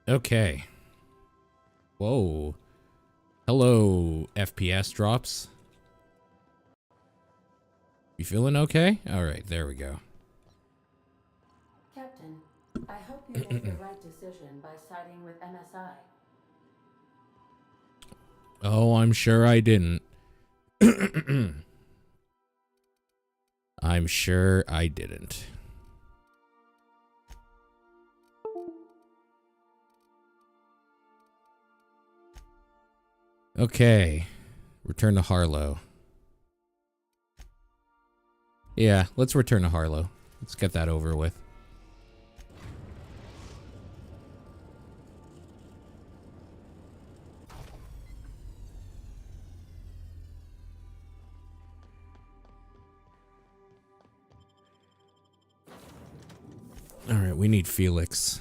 Okay. Whoa. Hello, FPS drops. You feeling okay? Alright, there we go. Captain, I hope you made the right decision by siding with MSI. Oh, I'm sure I didn't. I'm sure I didn't. Okay. Return to Harlow. Yeah, let's return to Harlow. Let's get that over with. Alright, we need Felix.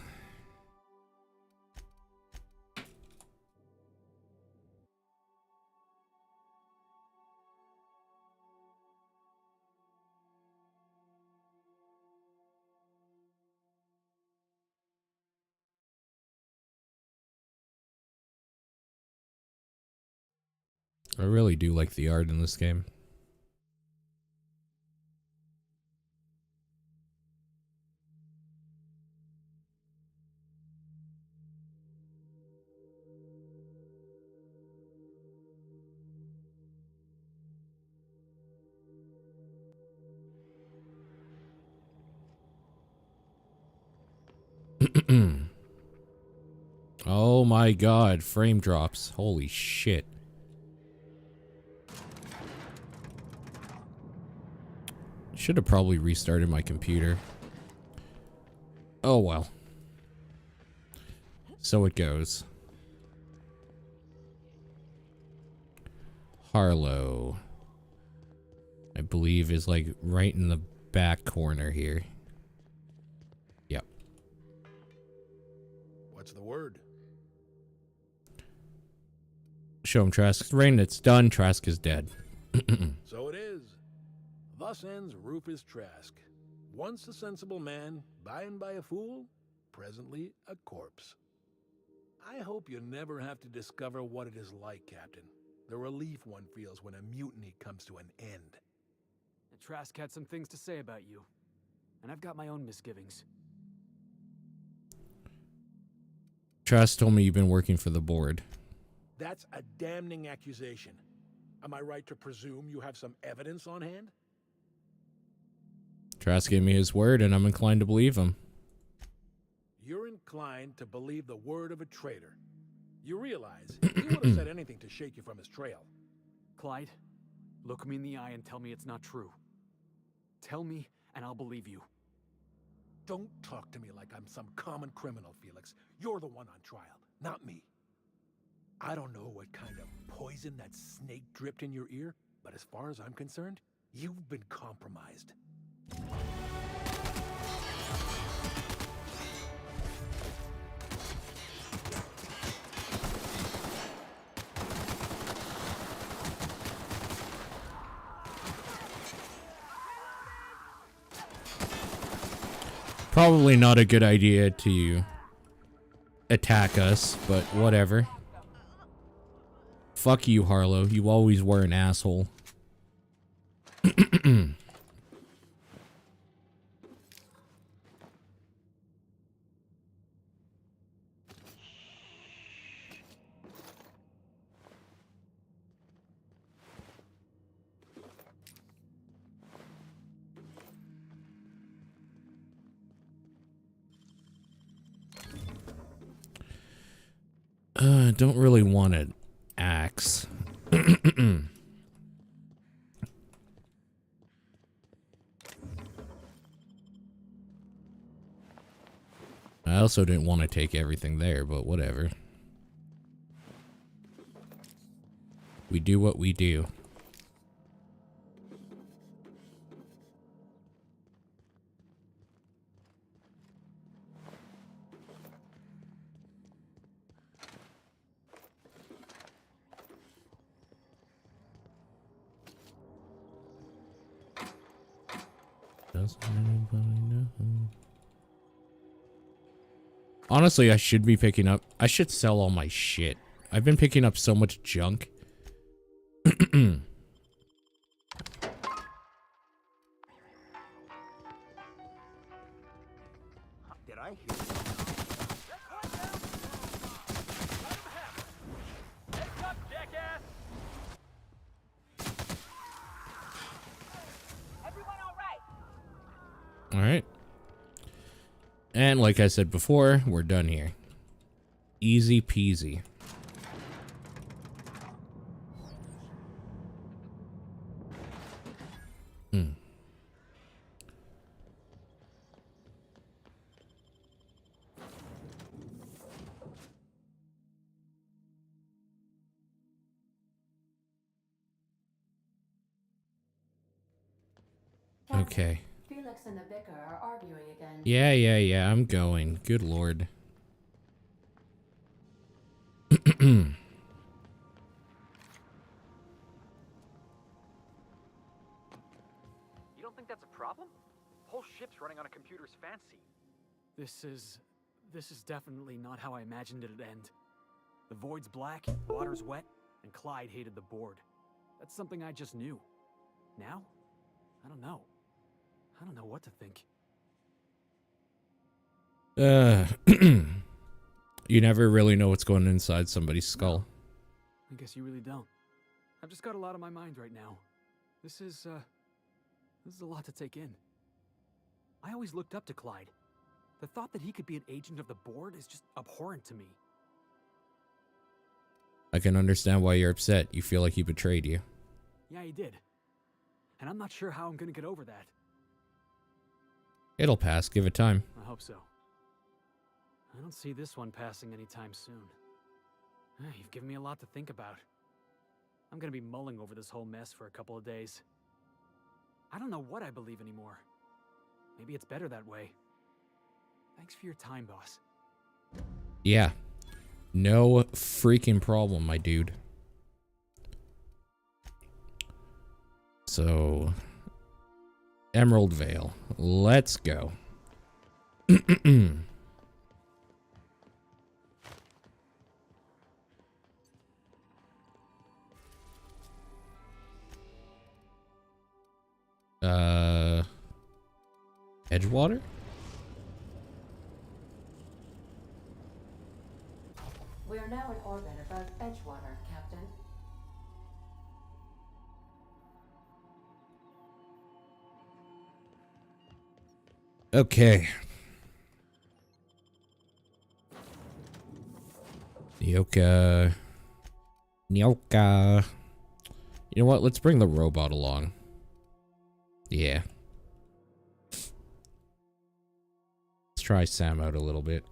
I really do like the art in this game. Oh my god, frame drops. Holy shit. Should have probably restarted my computer. Oh well. So it goes. Harlow, I believe, is like right in the back corner here. Yep. What's the word? Show him Trask. Rain, it's done. Trask is dead. So it is. Thus ends Rufus Trask. Once a sensible man, by and by a fool, presently a corpse. I hope you never have to discover what it is like, Captain. The relief one feels when a mutiny comes to an end. Trask had some things to say about you, and I've got my own misgivings. Trask told me you've been working for the board. That's a damning accusation. Am I right to presume you have some evidence on hand? Trask gave me his word, and I'm inclined to believe him. You're inclined to believe the word of a traitor. You realize he would have said anything to shake you from his trail. Clyde, look me in the eye and tell me it's not true. Tell me, and I'll believe you. Don't talk to me like I'm some common criminal, Felix. You're the one on trial, not me. I don't know what kind of poison that snake dripped in your ear, but as far as I'm concerned, you've been compromised. Probably not a good idea to attack us, but whatever. Fuck you, Harlow. You always were an asshole. Don't really want an axe. I also didn't want to take everything there, but whatever. We do what we do. Doesn't anybody know? Honestly, I should be picking up... I should sell all my shit. I've been picking up so much junk. Did I hear Alright. And like I said before, we're done here. Easy peasy. Okay. Felix and the vicar are arguing again. Yeah, I'm going. Good lord. You don't think that's a problem? Whole ship's running on a computer's fancy. This is definitely not how I imagined it'd end. The void's black, water's wet, and Clyde hated the board. That's something I just knew. Now? I don't know. I don't know what to think. You never really know what's going inside somebody's skull. I guess you really don't. I've just got a lot on my mind right now. This is a lot to take in. I always looked up to Clyde. The thought that he could be an agent of the board is just abhorrent to me. I can understand why you're upset. You feel like he betrayed you. Yeah, he did. And I'm not sure how I'm gonna get over that. It'll pass. Give it time. I hope so. I don't see this one passing anytime soon. You've given me a lot to think about. I'm gonna be mulling over this whole mess for a couple of days. I don't know what I believe anymore. Maybe it's better that way. Thanks for your time, boss. Yeah. No freaking problem, my dude. So... Emerald Vale. Let's go. Edgewater? We are now in orbit above Edgewater, Captain. Okay. Nyoka. Nyoka. You know what? Let's bring the robot along. Yeah. Let's try Sam out a little bit.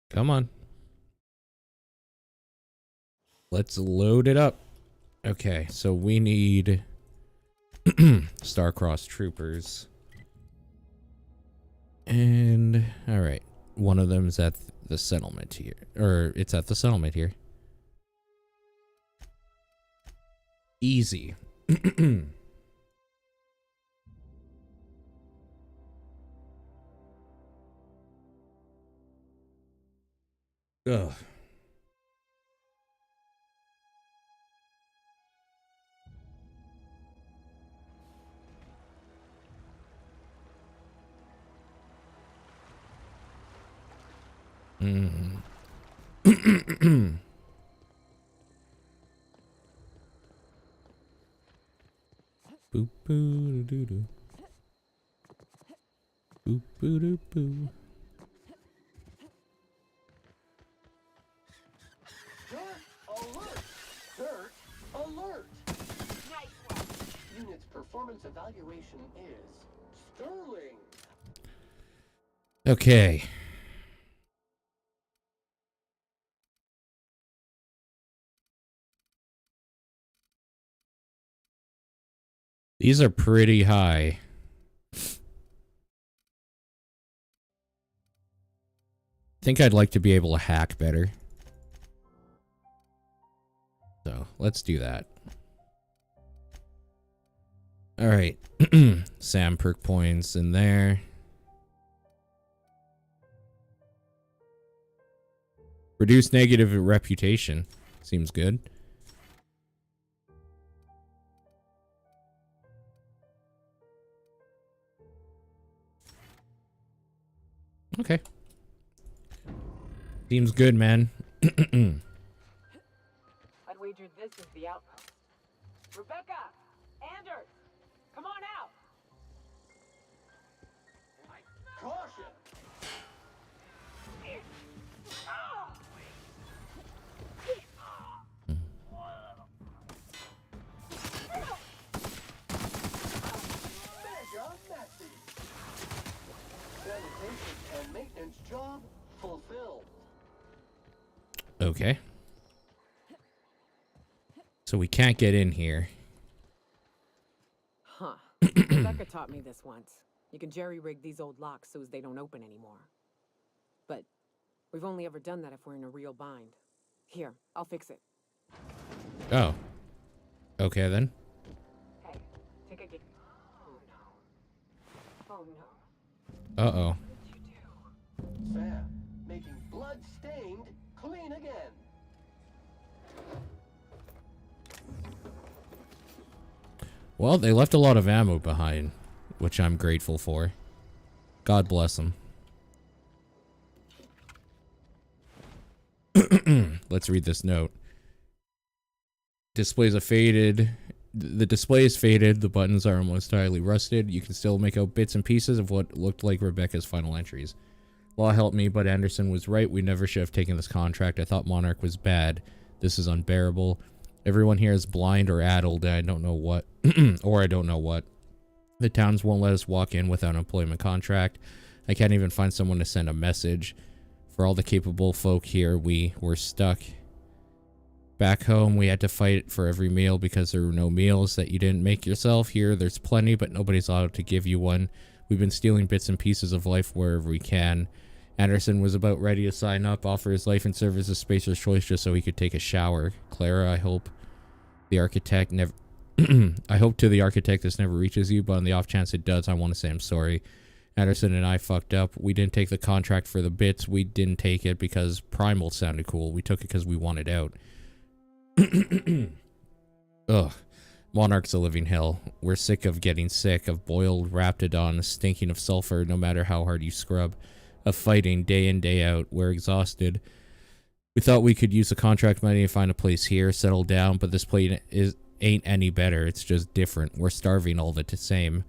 Come on. Let's load it up. Okay, so we need star-crossed troopers. And, alright. One of them is at the settlement here. Or, it's at the settlement here. Easy. Ugh. Boop boo doo doo. Boop boo doo boo. Alert! Dirt alert! Nice one. Unit's performance evaluation is sterling. Okay. These are pretty high. Think I'd like to be able to hack better. So let's do that. All right. Sam perk points in there. Reduce negative reputation. Seems good. Okay. Seems good, man. I'd wager this is the outpost. Rebecca! Anders! Come on out! Caution! Mega messy. Sanitation and maintenance job fulfilled. Okay. So we can't get in here. Huh. Rebecca taught me this once. You can jerry-rig these old locks so as they don't open anymore. But we've only ever done that if we're in a real bind. Here, I'll fix it. Oh. Okay then. Hey, take a gig. Oh no. Oh no. Uh-oh. What did you do? Sam, making blood-stained clean again. Well, they left a lot of ammo behind, which I'm grateful for. God bless them. Let's read this note. Displays are faded. The display is faded. The buttons are almost entirely rusted. You can still make out bits and pieces of what looked like Rebecca's final entries. Law helped me, but Anderson was right. We never should have taken this contract. I thought Monarch was bad. This is unbearable. Everyone here is blind or addled. I don't know what. Or I don't know what. The towns won't let us walk in without an employment contract. I can't even find someone to send a message. For all the capable folk here, we were stuck. Back home, we had to fight for every meal because there were no meals that you didn't make yourself. Here, there's plenty, but nobody's allowed to give you one. We've been stealing bits and pieces of life wherever we can. Anderson was about ready to sign up, offer his life and service as Spacer's choice just so he could take a shower. Clara, I hope the architect never... I hope to the architect this never reaches you, but on the off chance it does, I want to say I'm sorry. Anderson and I fucked up. We didn't take the contract for the bits. We didn't take it because Primal sounded cool. We took it because we wanted out. Ugh. Monarch's a living hell. We're sick of getting sick, of boiled raptidon, stinking of sulfur no matter how hard you scrub, of fighting day in, day out. We're exhausted. We thought we could use the contract money to find a place here, settle down, but this place ain't any better. It's just different. We're starving all the same.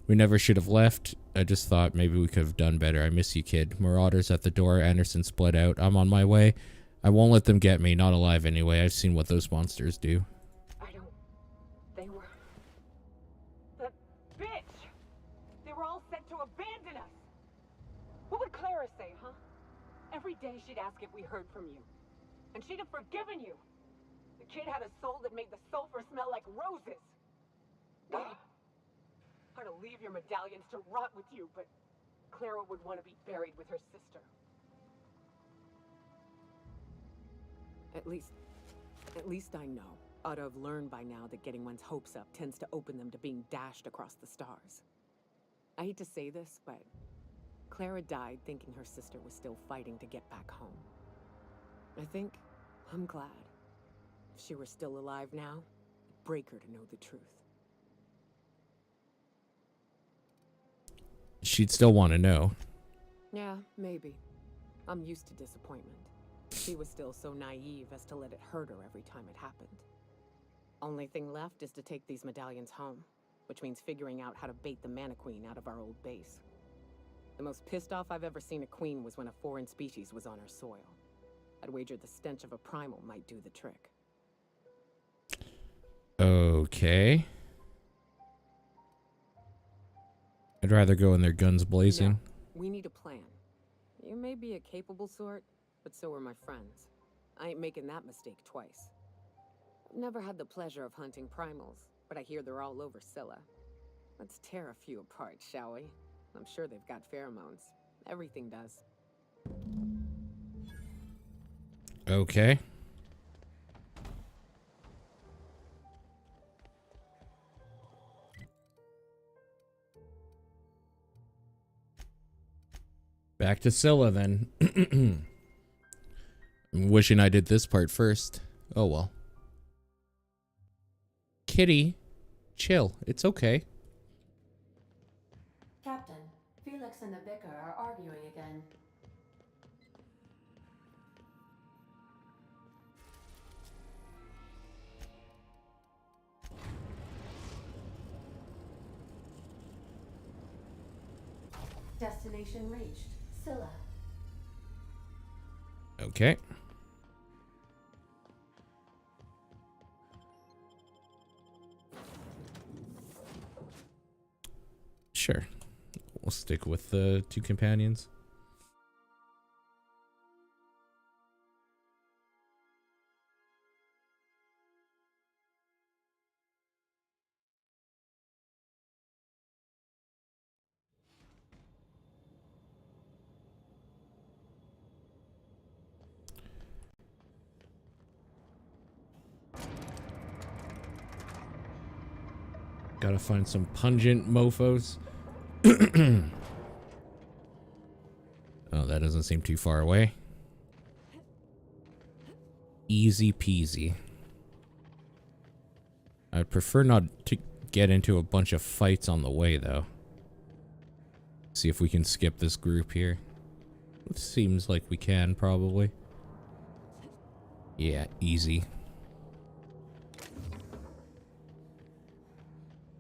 We never should have left. I just thought maybe we could have done better. I miss you, kid. Marauders at the door. Anderson split out. I'm on my way. I won't let them get me. Not alive anyway. I've seen what those monsters do. I don't... They were... That bitch! They were all set to abandon us! What would Clara say, huh? Every day she'd ask if we heard from you. And she'd have forgiven you. The kid had a soul that made the sulfur smell like roses. I'd leave your medallions to rot with you, but Clara would want to be buried with her sister. At least I know. Ought to have learned by now that getting one's hopes up tends to open them to being dashed across the stars. I hate to say this, but Clara died thinking her sister was still fighting to get back home. I think I'm glad. If she were still alive now, it'd break her to know the truth. She'd still want to know. Yeah, maybe. I'm used to disappointment. She was still so naive as to let it hurt her every time it happened. Only thing left is to take these medallions home, which means figuring out how to bait the Mana Queen out of our old base. The most pissed off I've ever seen a queen was when a foreign species was on her soil. I'd wager the stench of a primal might do the trick. Okay. I'd rather go in there guns blazing. No, we need a plan. You may be a capable sort, but so are my friends. I ain't making that mistake twice. I've never had the pleasure of hunting primals, but I hear they're all over Scylla. Let's tear a few apart, shall we? I'm sure they've got pheromones. Everything does. Okay. Back to Scylla then. I'm wishing I did this part first. Oh well. Kitty, chill. It's okay. Captain, Felix and the Vicar are arguing again. Destination reached. Scylla. Okay. Sure. We'll stick with the two companions. Gotta find some pungent mofos. Oh, that doesn't seem too far away. Easy peasy. I'd prefer not to get into a bunch of fights on the way, though. See if we can skip this group here. It seems like we can, probably. Yeah, easy.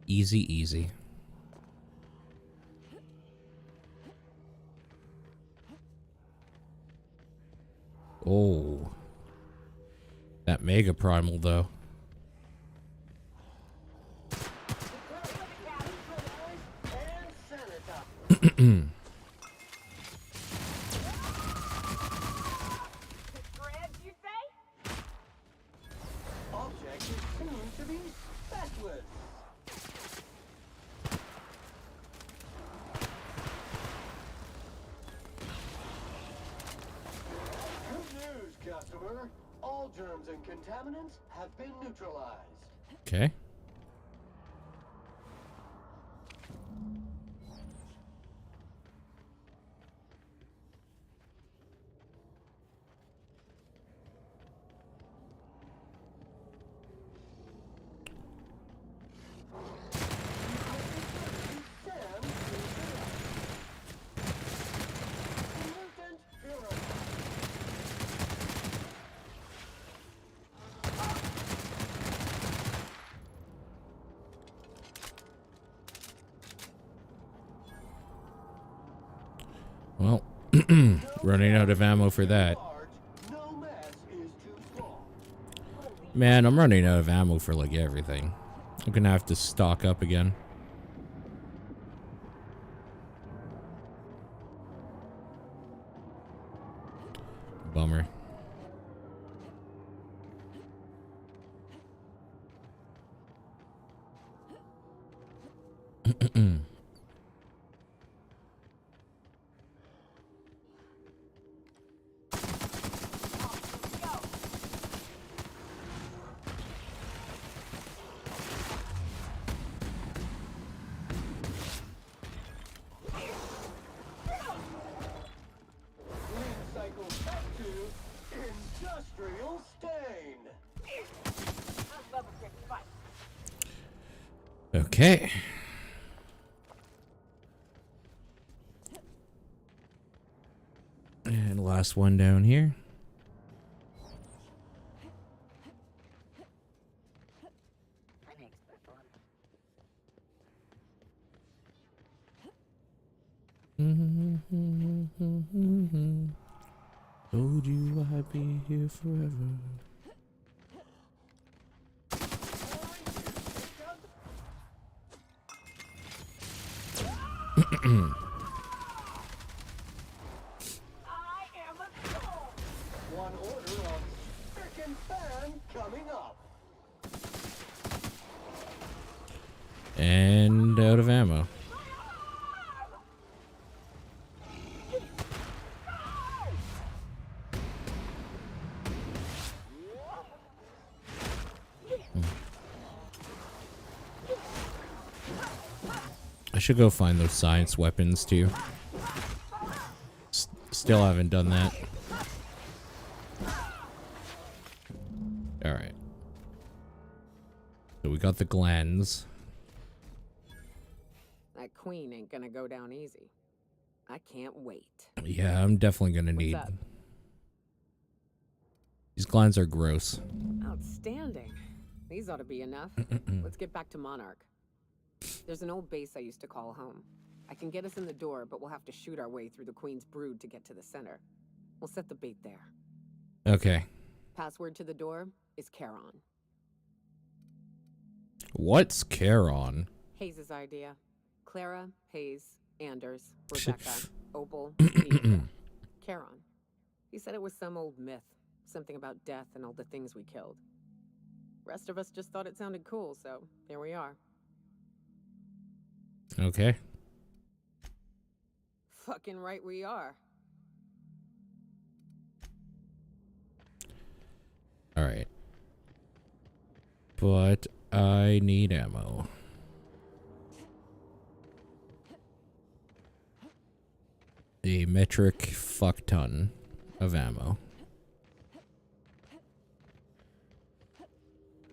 Easy, easy. Oh. That mega primal, though. Object is tuned to be specialist. Good news, customer. All germs and contaminants have been neutralized. Okay. Well, running out of ammo for that. No mass is too small. Man, I'm running out of ammo for like everything. I'm gonna have to stock up again. Bummer. Cycle back to industrial stain. Okay. And last one down here. Told you I'd be here forever. One order of frickin' fan coming up. And out of ammo. I should go find those science weapons too. Still haven't done that. Alright. So we got the glands. That queen ain't gonna go down easy. I can't wait. Yeah, I'm definitely gonna need. What's up? These glands are gross. Outstanding. These ought to be enough. Let's get back to Monarch. There's an old base I used to call home. I can get us in the door, but we'll have to shoot our way through the Queen's brood to get to the center. We'll set the bait there. Okay. Password to the door is Charon. What's Charon? Hayes' idea. Clara, Hayes, Anders, Rebecca, Opal, Eva. Charon. He said it was some old myth. Something about death and all the things we killed. Rest of us just thought it sounded cool, so there we are. Okay. Fucking right we are. Alright. But I need ammo. A metric fuck ton of ammo.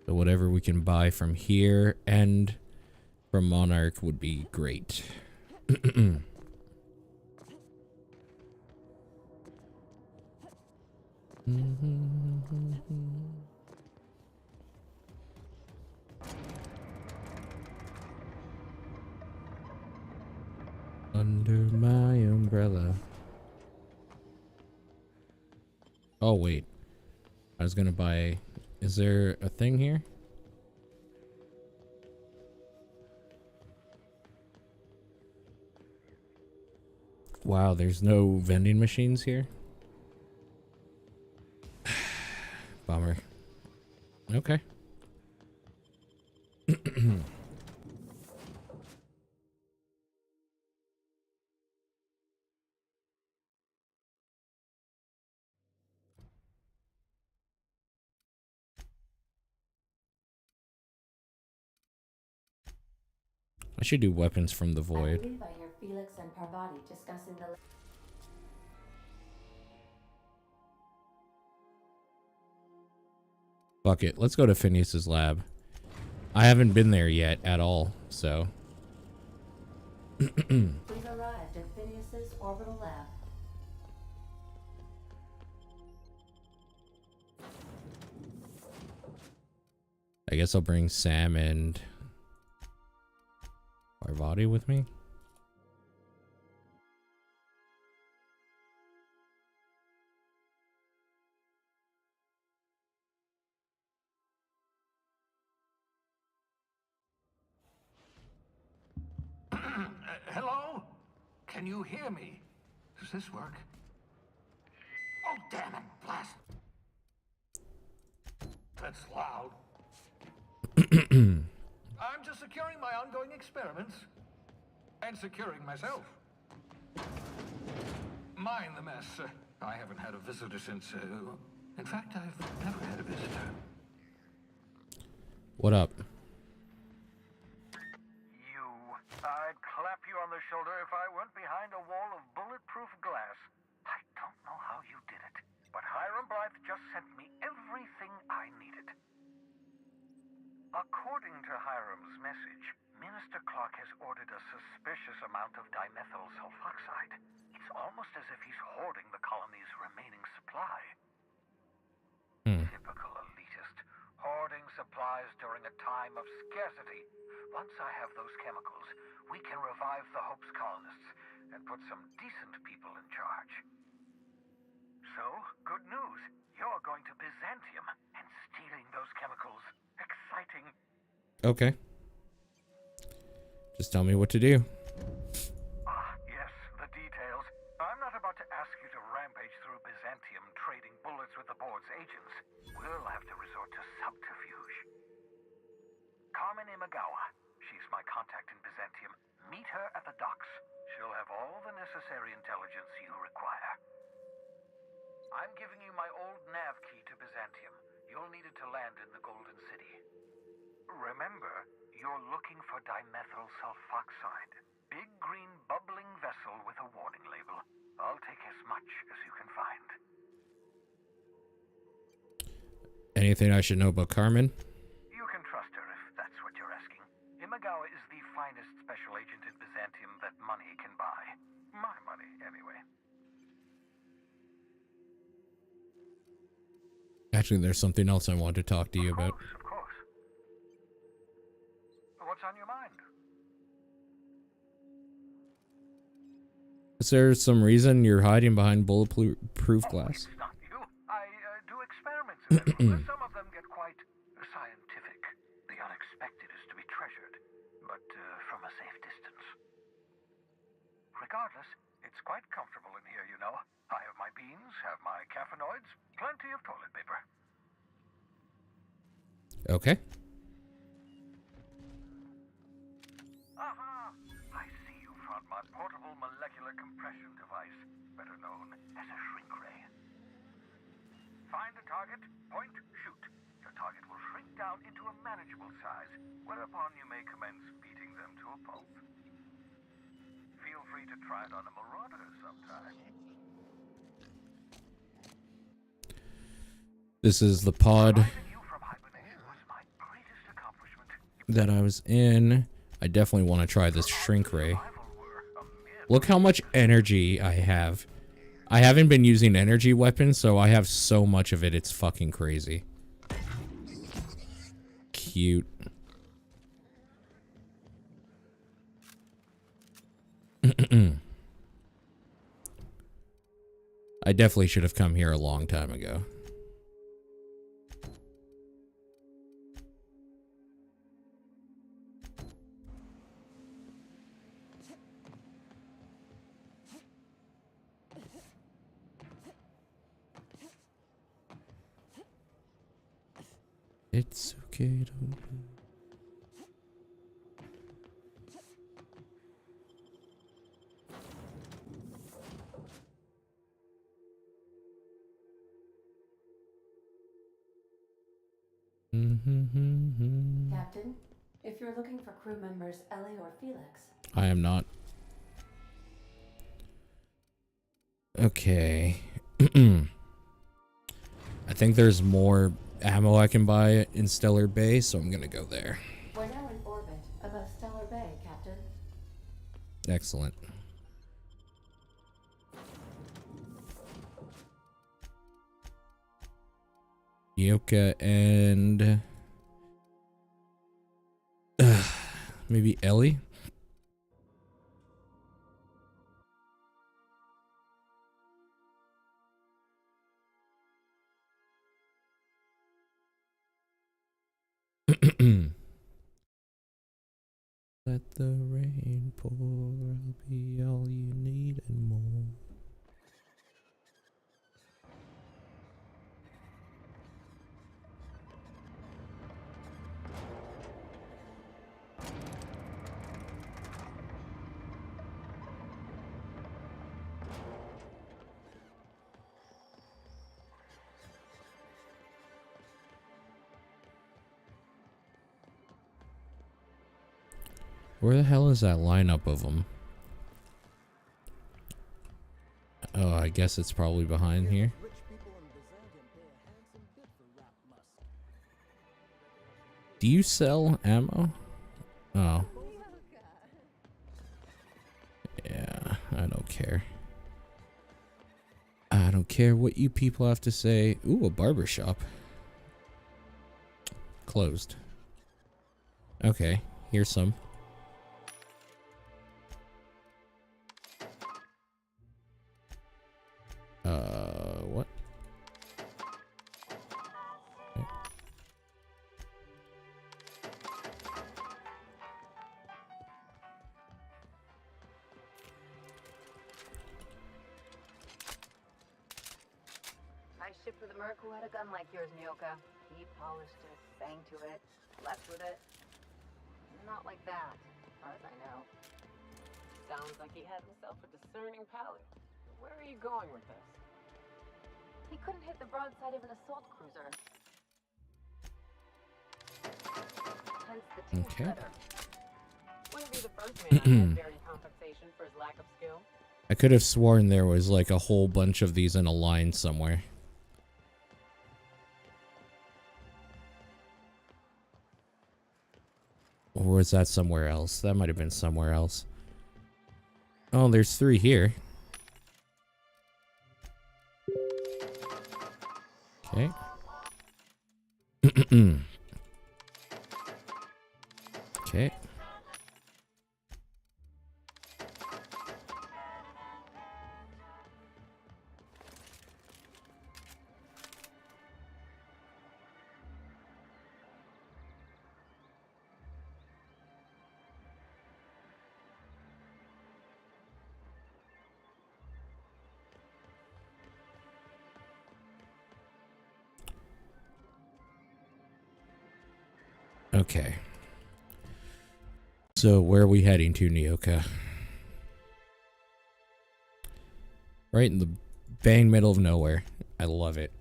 So whatever we can buy from here and from Monarch would be great. Under my umbrella. Oh wait, I was gonna buy. Is there a thing here? Wow, there's no vending machines here. Bummer. Okay. I should do weapons from the I void. believe I hear Felix and Parvati discussing the. Fuck it. Let's go to Phineas's lab. I haven't been there yet at all, so. We've arrived at Phineas's orbital lab. I guess I'll bring Sam and Parvati with me. Hello? Can you hear me? Does this work? Oh, damn it, blast. That's loud. I'm just securing my ongoing experiments. And securing myself. Mind the mess. I haven't had a visitor since, in fact, I've never had a visitor. What up? I'd clap you on the shoulder if I weren't behind a wall of bulletproof glass. I don't know how you did it, but Hiram Blythe just sent me everything I needed. According to Hiram's message, Minister Clark has ordered a suspicious amount of dimethyl sulfoxide. It's almost almost as if he's hoarding the colony's remaining supply. Typical elitist, hoarding supplies during a time of scarcity. Once I have those chemicals, we can revive the Hope's colonists and put some decent people in charge. So, good news. You're going to Byzantium and stealing those chemicals. Exciting. Okay. Just tell me what to do. Yes, the details. I'm not about to ask you to rampage through Byzantium trading bullets with the board's agents. We'll have to resort to subterfuge. Carmen Imagawa. She's my contact in Byzantium. Meet her at the docks. She'll have all the necessary intelligence you require. I'm giving you my old nav key to Byzantium. You'll need it to land in the Golden City. Remember, you're looking for dimethyl sulfoxide. Big green bubbling vessel with a warning label. I'll take as much as you can find. Anything I should know about Carmen? You can trust her if that's what you're asking. Imagawa is the finest special agent in Byzantium that money can buy. My money, anyway. Actually, there's something else I want to talk to you about. Of course. What's on your mind? Is there some reason you're hiding behind bulletproof glass? It's not you. I do experiments in them. Some of them get quite scientific. The unexpected is to be treasured, but from a safe distance. Regardless, it's quite comfortable in here, you know. I have my beans, have my caffeinoids, plenty of toilet paper. Okay. Aha! I see you found my portable molecular compression device, better known as a shrink ray. Find a target, point, shoot. Your target will shrink down into a manageable size, whereupon you may commence beating them to a pulp. Feel free to try it on a marauder sometime. This is the pod Surviving you from hibernation was my greatest accomplishment. that I was in. I definitely want to try this shrink ray. Look how much energy I have. I haven't been using energy weapons, so I have so much of it, it's fucking crazy. Cute. I definitely should have come here a long time ago. It's okay to... Captain, if you're looking for crew members Ellie or Felix, I am not. Okay. I think there's more ammo I can buy in Stellar Bay, so I'm gonna go there. we're now in orbit above Stellar Bay, Captain. Excellent. Yoka and maybe Ellie. Let the rain pour, I'll be all you need and more. Where the hell is that lineup of them? Oh, I guess it's probably behind here. Do you sell ammo? Oh. Yeah, I don't care. don't care what you people have to say. Ooh, a barber shop. Closed. Okay, here's some. What? Okay. I shipped with a merc who had a gun like yours, Nyoka. He polished it, banged to it, left with it. Not like that, as far as I know. Sounds like he had himself a discerning palate. Where are you going with this? He couldn't hit the broadside of an assault cruiser. Hence the team Okay. letter. Wouldn't be the first man I've had bearing compensation for his lack of skill. I could have sworn there was like a whole bunch of these in a line somewhere. Or was that somewhere else? That might have been somewhere else. Oh, there's 3 here. Okay. Okay. Okay. So where are we heading to, Nyoka? Right in the bang middle of nowhere. I love it.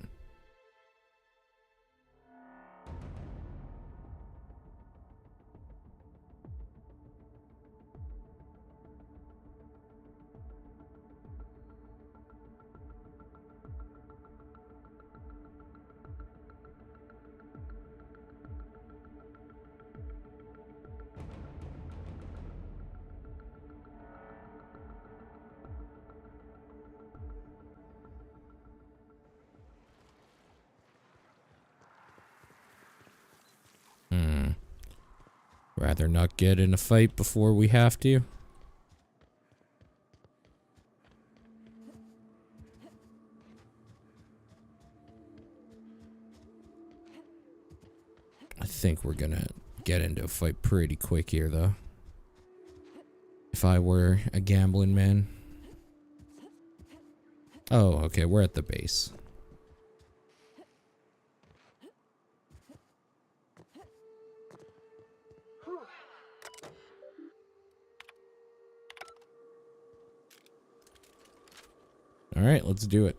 Rather not get in a fight before we have to. I think we're gonna get into a fight pretty quick here, though. If I were a gambling man. Oh, okay, we're at the base. All right, let's do it.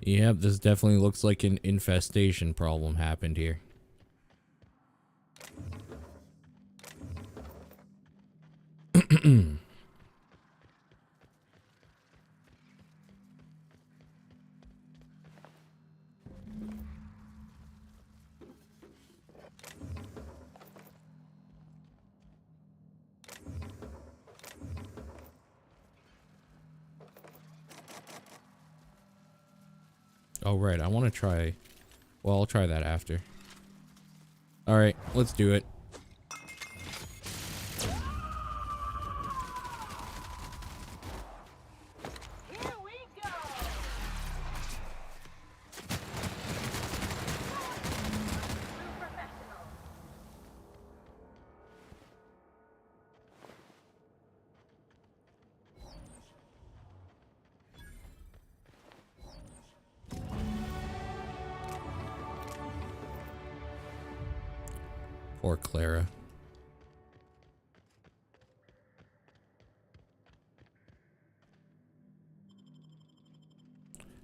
Yep, this definitely looks like an infestation problem happened here. Oh, right. I want to try... Well, I'll try that after. Alright, let's do it. Here we go! Poor Clara.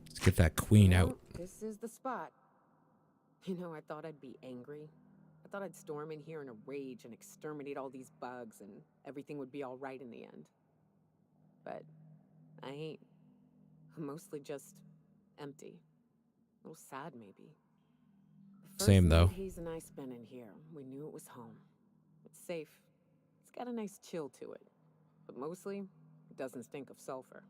Let's get that queen out. This is the spot. You know, I thought I'd be angry I thought I'd storm in here in a rage and exterminate all these bugs and everything would be all right in the end. But I ain't. I'm mostly just empty. A little sad, maybe. The Same, first though. night Hayes and I spent in here, we knew it was home. It's safe. It's got a nice chill to it. But mostly, it doesn't stink of sulfur.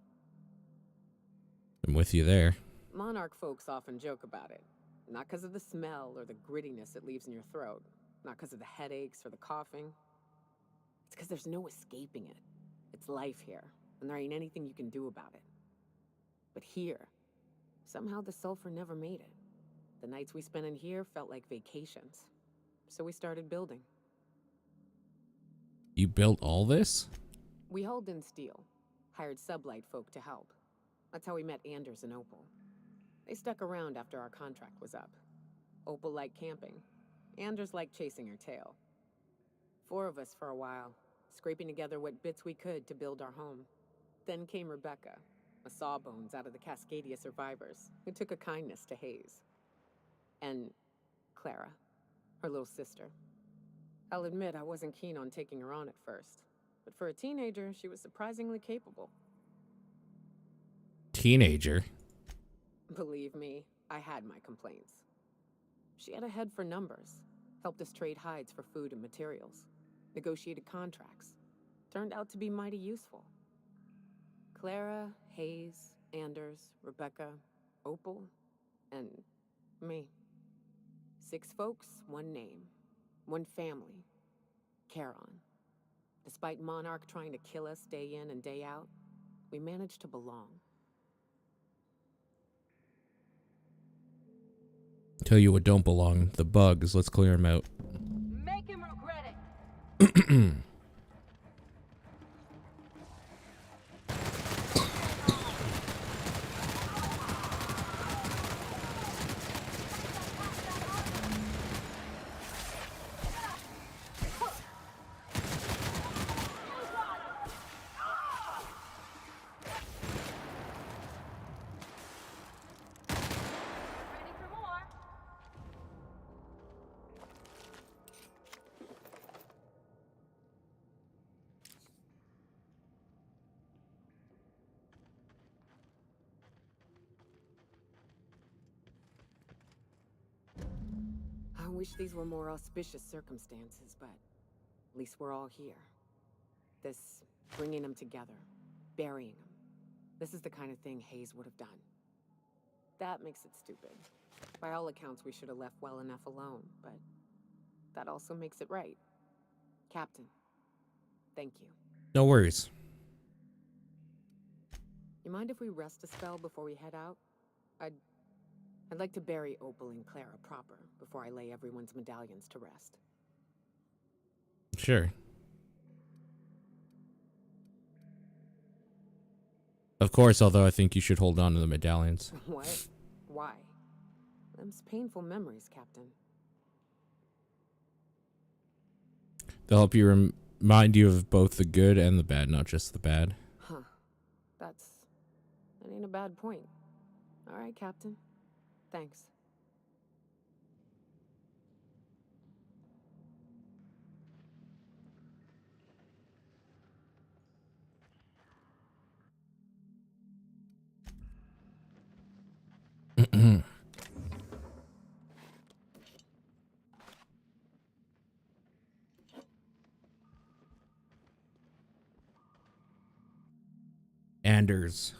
I'm with you there. Monarch folks often joke about it. Not because of the smell or the grittiness it leaves in your throat. Not because of the headaches or the coughing. It's because there's no escaping it. It's life here, and there ain't anything you can do about it. But here, somehow the sulfur never made it. The nights we spent in here felt like vacations. So we started building. You built all this? We hauled in steel, hired sublight folk to help. That's how we met Anders and Opal. They stuck around after our contract was up. Opal liked camping. Anders liked chasing her tail. 4 of us for a while, scraping together what bits we could to build our home. Then came Rebecca, a sawbones out of the Cascadia survivors, who took a kindness to Hayes. And Clara, her little sister. I'll admit I wasn't keen on taking her on at first, but for a teenager, she was surprisingly capable. Teenager? Believe me, I had my complaints. She had a head for numbers, helped us trade hides for food and materials, negotiated contracts. Turned out to be mighty useful. Clara, Hayes, Anders, Rebecca, Opal, and me. 6 folks, 1 name, 1 family. Charon. Despite Monarch trying to kill us day in and day out, we managed to belong. Tell you what don't belong. The bugs. Let's clear them out. Make him regret it. Ready for more? I wish these were more auspicious circumstances, but at least we're all here. This bringing them together, burying them. This is the kind of thing Hayes would have done. That makes it stupid. By all accounts, we should have left well enough alone, but that also makes it right. Captain, thank you. No worries. You mind if we rest a spell before we head out? I'd like to bury Opal and Clara proper before I lay everyone's medallions to rest. Sure. Of course, although I think you should hold on to the medallions. What? Why? Them's painful memories, Captain. They'll help you remind you of both the good and the bad, not just the bad. Huh. That ain't a bad point. All right, Captain. Thanks. Anders.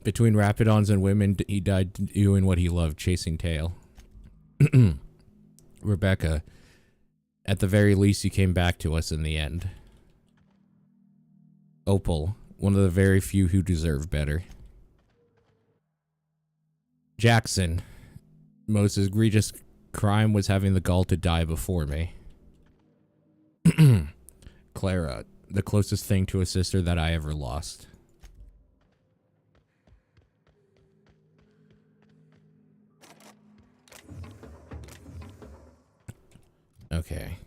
Between Rapidons and women, he died doing what he loved, chasing tail. Rebecca. At the very least, he came back to us in the end. Opal. One of the very few who deserve better. Jackson. Most egregious crime was having the gall to die before me. Clara. The closest thing to a sister that I ever lost. Okay.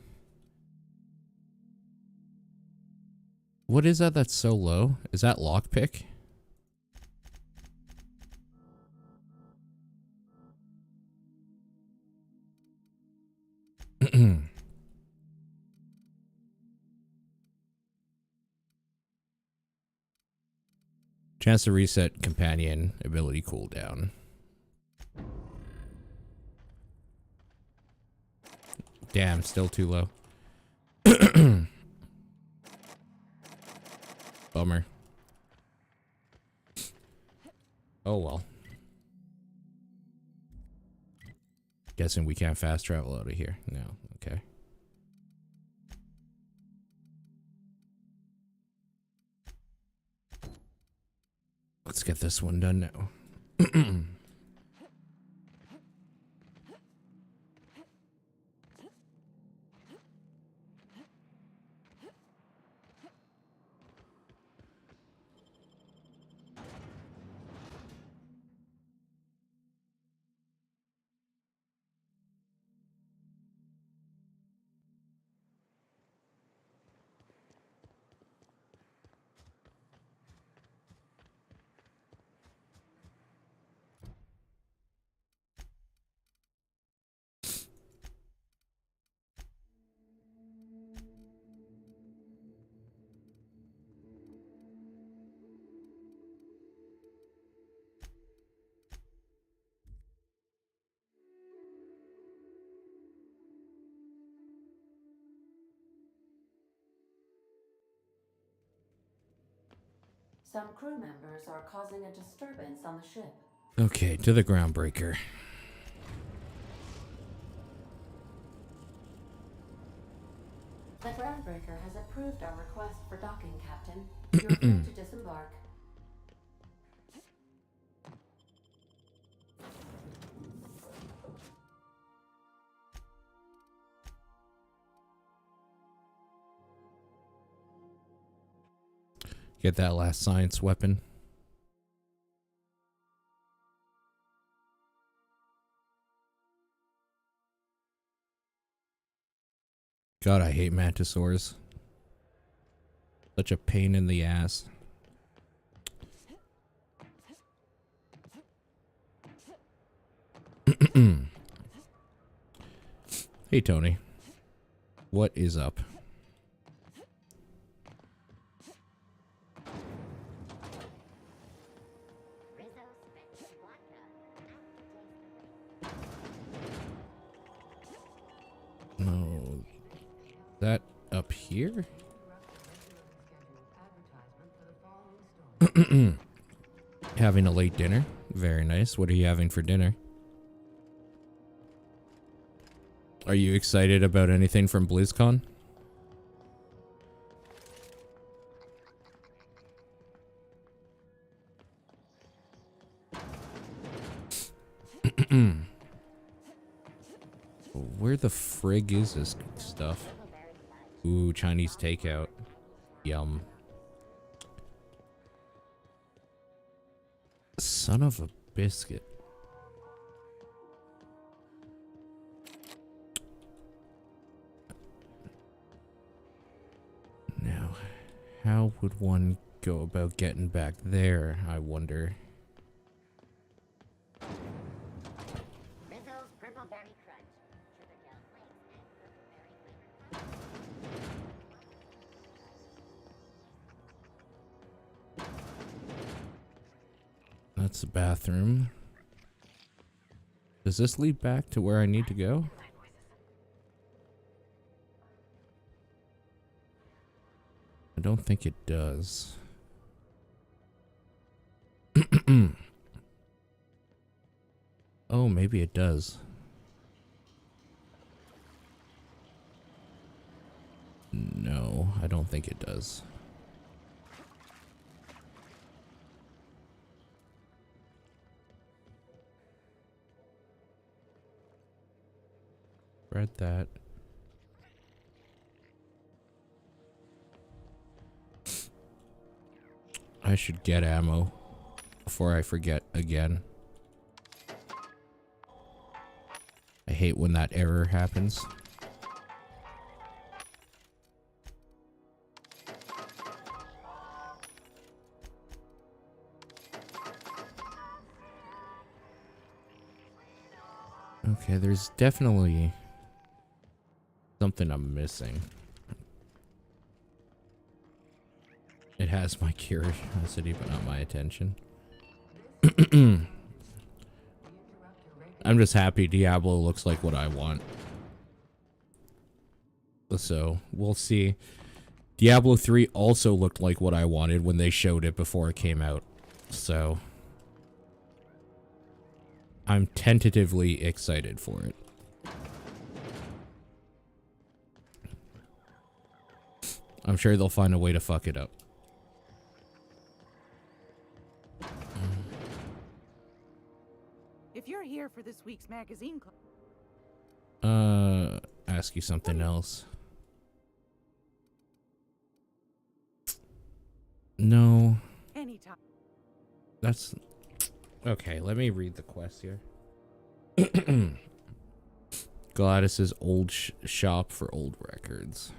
What is that that's so low? Is that lockpick? Chance to reset companion ability cooldown. Damn, still too low. Bummer. Oh well. Guessing we can't fast travel out of here. No, okay. Let's get this one done now. Some crew members are causing a disturbance on the ship. Okay, to the groundbreaker. The groundbreaker has approved our request for docking, Captain. You're free to disembark. Get that last science weapon. God, I hate mantisaurs. Such a pain in the ass. Hey, Tony. What is up? No. That up here? Having a late dinner. Very nice. What are you having for dinner? Are you excited about anything from BlizzCon? Where the frig is this stuff? Ooh, Chinese takeout. Yum. Son of a biscuit. Now, how would one go about getting back there, I wonder? That's the bathroom. Does this lead back to where I need to go? I don't think it does. Oh, maybe it does. No, I don't think it does. Read that. I should get ammo before I forget again. I hate when that error happens. Okay, there's definitely something I'm missing. It has my curiosity, but not my attention. I'm just happy Diablo looks like what I want. So, we'll see. Diablo 3 also looked like what I wanted when they showed it before it came out. So, I'm tentatively excited for it. I'm sure they'll find a way to fuck it up. If you're here for this week's magazine club, Ask you something else. No. anytime. That's... Okay, let me read the quest here. Gladys's old shop for old records.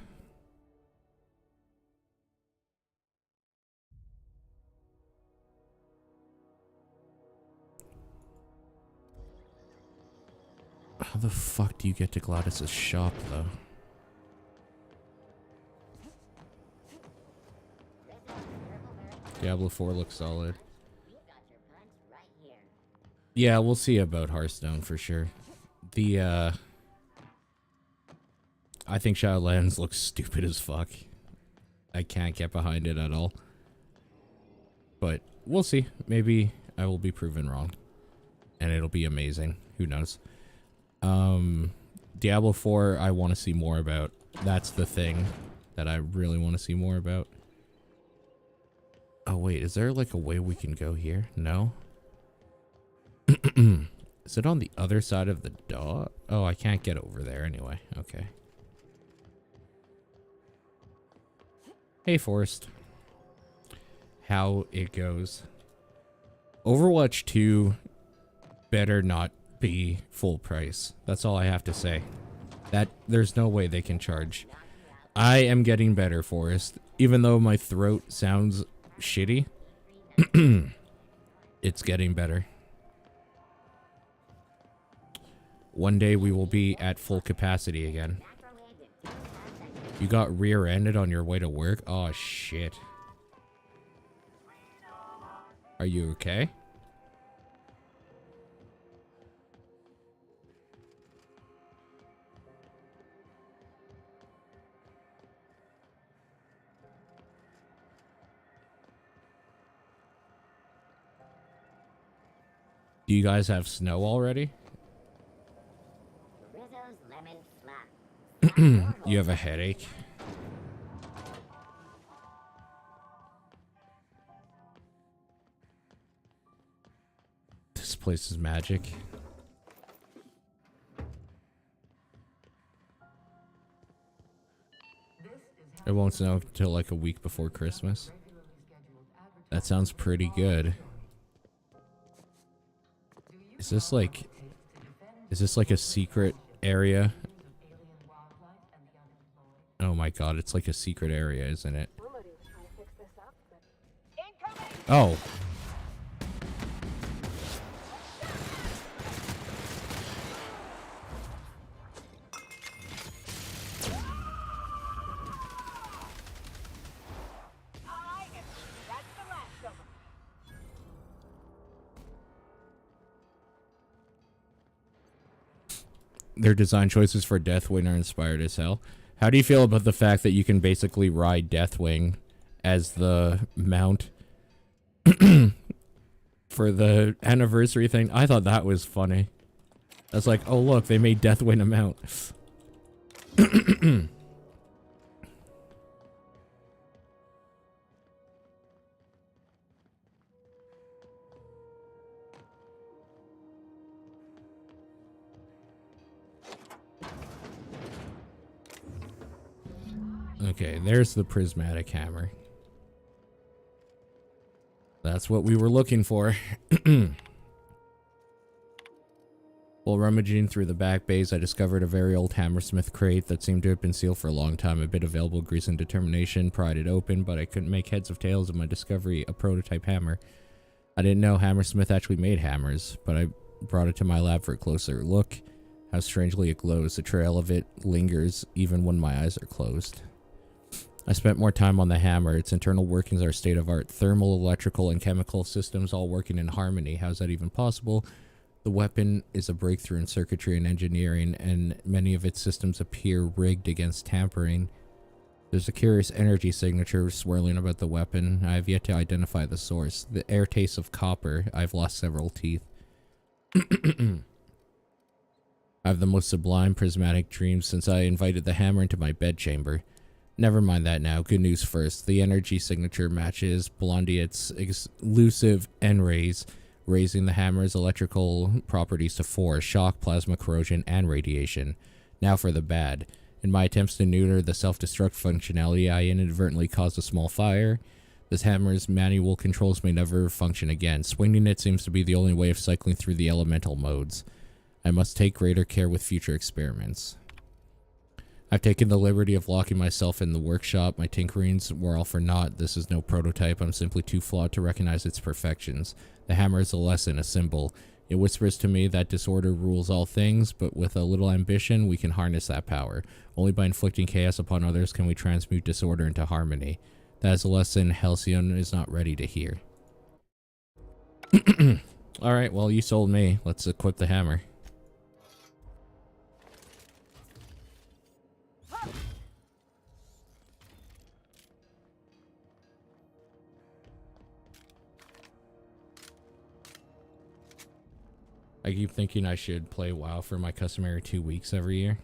How the fuck do you get to Gladys's shop, though? Diablo 4 looks solid. Yeah, we'll see about Hearthstone for sure. I think Shadowlands looks stupid as fuck. I can't get behind it at all. But we'll see. Maybe I will be proven wrong. And it'll be amazing. Who knows? Diablo 4 I want to see more about. That's the thing that I really want to see more about. Oh wait, is there like a way we can go here? No? Is it on the other side of the door? Oh, I can't get over there anyway. Okay. Hey, Forrest. How it goes. Overwatch 2 better not be full price. That's all I have to say. That there's no way they can charge. I am getting better, Forrest. Even though my throat sounds shitty, it's getting better. One day we will be at full capacity again. You got rear-ended on your way to work? Oh shit. Are you okay? Do you guys have snow already? You have a headache? This place is magic. It won't snow until like a week before Christmas. That sounds pretty good. Is this like a secret area? Oh my god, it's like a secret area, isn't it? Oh. Their design choices for Deathwing are inspired as hell. How do you feel about the fact that you can basically ride Deathwing as the mount for the anniversary thing? I thought that was funny. I was like, oh look, they made Deathwing a mount. Okay, there's the prismatic hammer. That's what we were looking for. While rummaging through the back bays, I discovered a very old hammersmith crate that seemed to have been sealed for a long time. A bit of available grease and determination pried it open, but I couldn't make heads or tails of my discovery, a prototype hammer. I didn't know Hammersmith actually made hammers, but I brought it to my lab for a closer look. How strangely it glows. The trail of it lingers even when my eyes are closed. I spent more time on the hammer. Its internal workings are state-of-art. Thermal, electrical, and chemical systems all working in harmony. How's that even possible? The weapon is a breakthrough in circuitry and engineering, and many of its systems appear rigged against tampering. There's a curious energy signature swirling about the weapon. I have yet to identify the source. The air tastes of copper. I've lost several teeth. I have the most sublime prismatic dreams since I invited the hammer into my bedchamber. Never mind that now. Good news first. The energy signature matches Blondiet's elusive N-rays, raising the hammer's electrical properties to 4: shock, plasma, corrosion, and radiation. Now for the bad. In my attempts to neuter the self-destruct functionality, I inadvertently caused a small fire. This hammer's manual controls may never function again. Swinging it seems to be the only way of cycling through the elemental modes. I must take greater care with future experiments. I've taken the liberty of locking myself in the workshop. My tinkerings were all for naught. This is no prototype. I'm simply too flawed to recognize its perfections. The hammer is a lesson, a symbol. It whispers to me that disorder rules all things, but with a little ambition, we can harness that power. Only by inflicting chaos upon others can we transmute disorder into harmony. That is a lesson Halcyon is not ready to hear. Alright, well, you sold me. Let's equip the hammer. I keep thinking I should play WoW for my customary 2 weeks every year.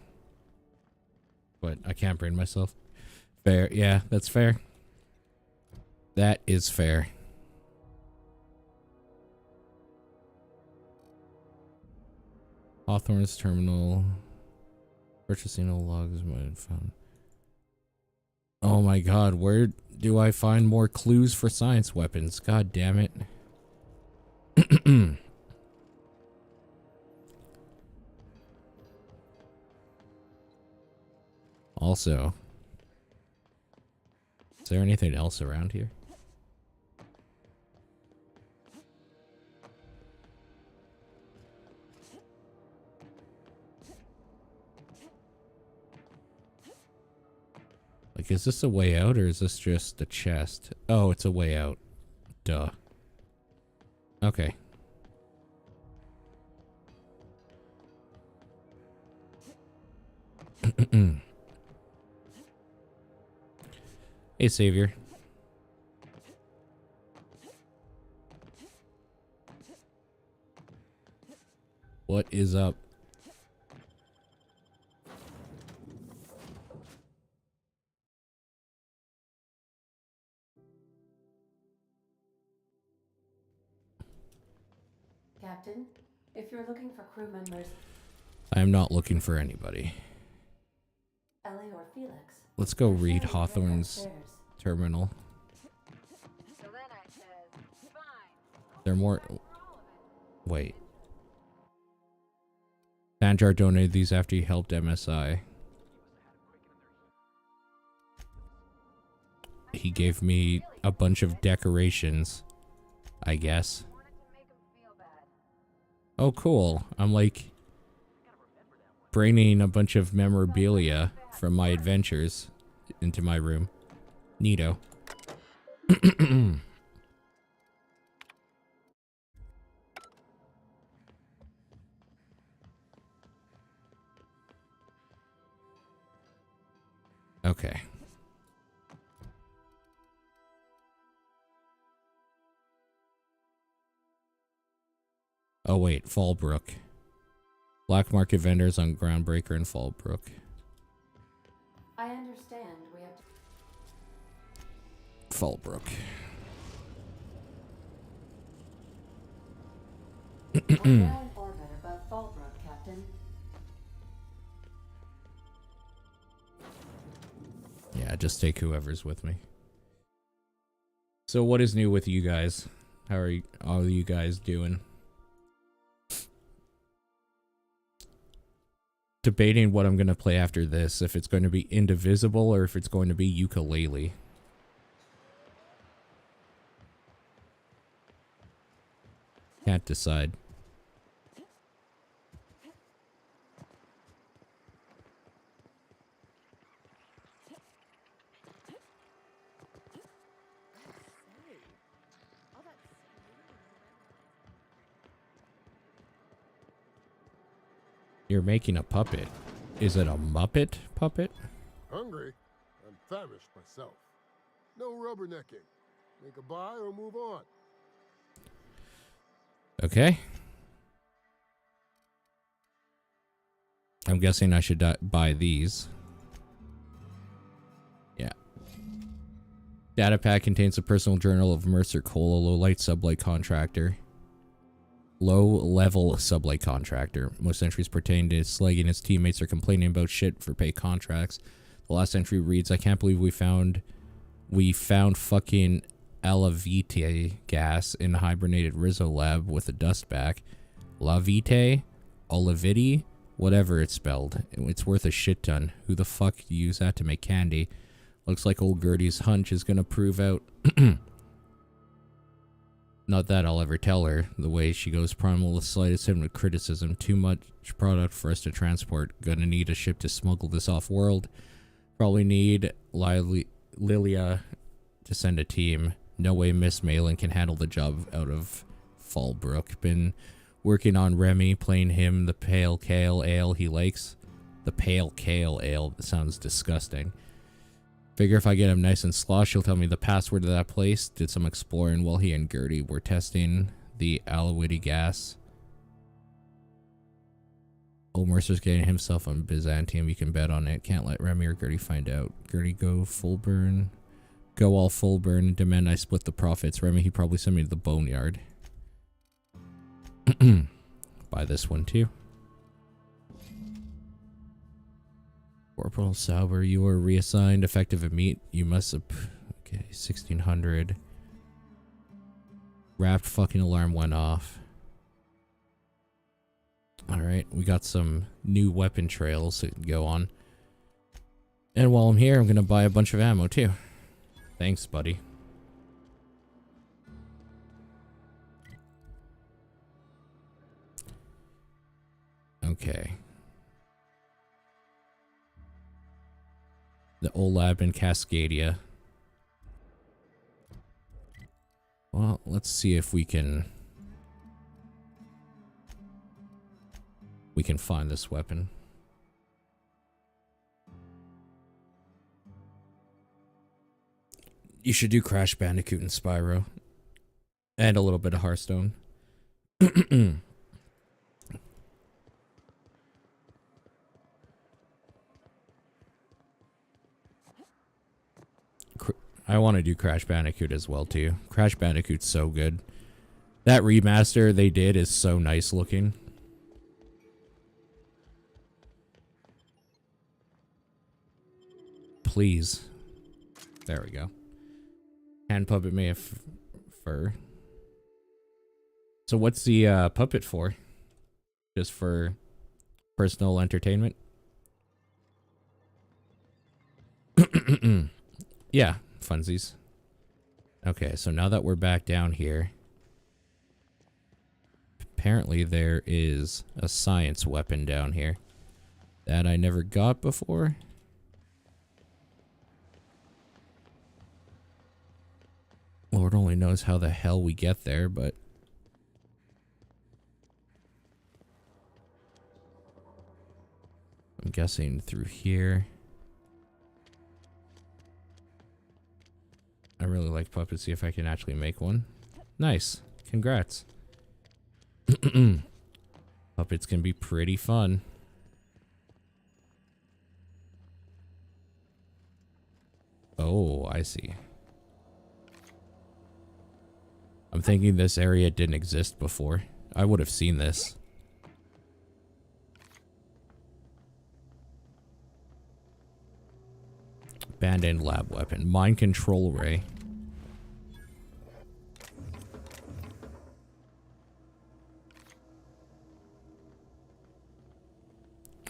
But I can't bring myself. Fair. Yeah, that's fair. That is fair. Hawthorne's terminal. Purchasing all logs might have found. Oh my god, where do I find more clues for science weapons? God damn it. Also, is there anything else around here? Like, is this a way out or is this just a chest? Oh, it's a way out. Duh. Okay. Hey, Savior. What is up? Captain, if you're looking for crew members, I am not looking for anybody. Ellie or Felix, Let's go they're read sharing a room Hawthorne's upstairs. terminal. So then I said, fine. They're more... Wait. Sanjar donated these after he helped MSI. He gave me a bunch of decorations, I guess. Oh, cool. I'm like braining a bunch of memorabilia from my adventures into my room. Neato. Okay. Oh wait, Fallbrook. Black market vendors on Groundbreaker and Fallbrook. I understand we have to... Fallbrook. We're now in orbit above Fallbrook, Captain. Yeah, just take whoever's with me. So what is new with you guys? How are all you guys doing? Debating what I'm going to play after this, if it's going to be Indivisible or if it's going to be Ukulele. Can't decide. You're making a puppet. Is it a Muppet puppet? Hungry? I'm famished myself. No rubbernecking. Make a buy or move on. Okay. I'm guessing I should buy these. Yeah. Data pack contains a personal journal of Mercer Cole, a low-light sublight contractor. Low-level sublight contractor. Most entries pertain to slagging his teammates or complaining about shit for pay contracts. The last entry reads, I can't believe we found fucking Alavite gas in a hibernated Rizzo lab with a dust back. Lavite? Oliviti? Whatever it's spelled. It's worth a shit ton. Who the fuck use that to make candy? Looks like old Gertie's hunch is gonna prove out. Not that I'll ever tell her. The way she goes primal with slightest hint of criticism. Too much product for us to transport. Gonna need a ship to smuggle this off-world. Probably need Lilia to send a team. No way Miss Malin can handle the job out of Fallbrook. Been working on Remy, playing him the pale kale ale he likes. The pale kale ale. That sounds disgusting. Figure if I get him nice and slosh, he'll tell me the password to that place. Did some exploring while he and Gertie were testing the Alawiti gas. Old Mercer's getting himself on Byzantium. You can bet on it. Can't let Remy or Gertie find out. Gertie go full burn. Go all full burn. Demand I split the profits. Remy, he probably sent me to the boneyard. Buy this one too. Corporal Sauber, you are reassigned. Effective immediate. You must have... Okay, 1600. Wrapped fucking alarm went off. Alright, we got some new weapon trails to go on. And while I'm here, I'm gonna buy a bunch of ammo too. Thanks, buddy. Okay. The old lab in Cascadia. Well, let's see if we can find this weapon. You should do Crash Bandicoot and Spyro. And a little bit of Hearthstone. I want to do Crash Bandicoot as well too. Crash Bandicoot's so good. That remaster they did is so nice looking. Please. There we go. Hand puppet may have fur. So what's the puppet for? Just for personal entertainment? Yeah, funsies. Okay, so now that we're back down here, apparently there is a science weapon down here that I never got before. Lord only knows how the hell we get there, but I'm guessing through here. I really like puppets. See if I can actually make one. Nice. Congrats. Puppets can be pretty fun. Oh, I see. I'm thinking this area didn't exist before. I would have seen this. Band-aid lab weapon. Mind control ray.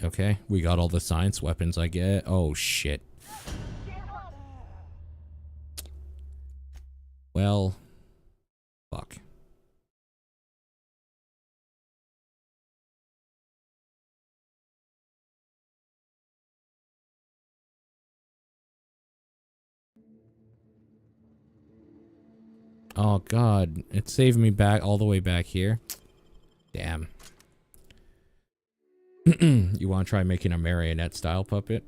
Okay, we got all the science weapons I get. Oh, shit. Well, fuck. Oh, God. It saved me back all the way back here. Damn. You want to try making a marionette style puppet?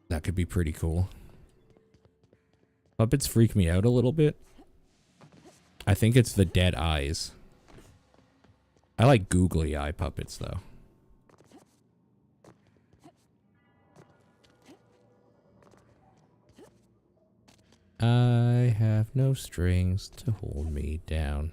That could be pretty cool. Puppets freak me out a little bit. I think it's the dead eyes. I like googly eye puppets though. I have no strings to hold me down.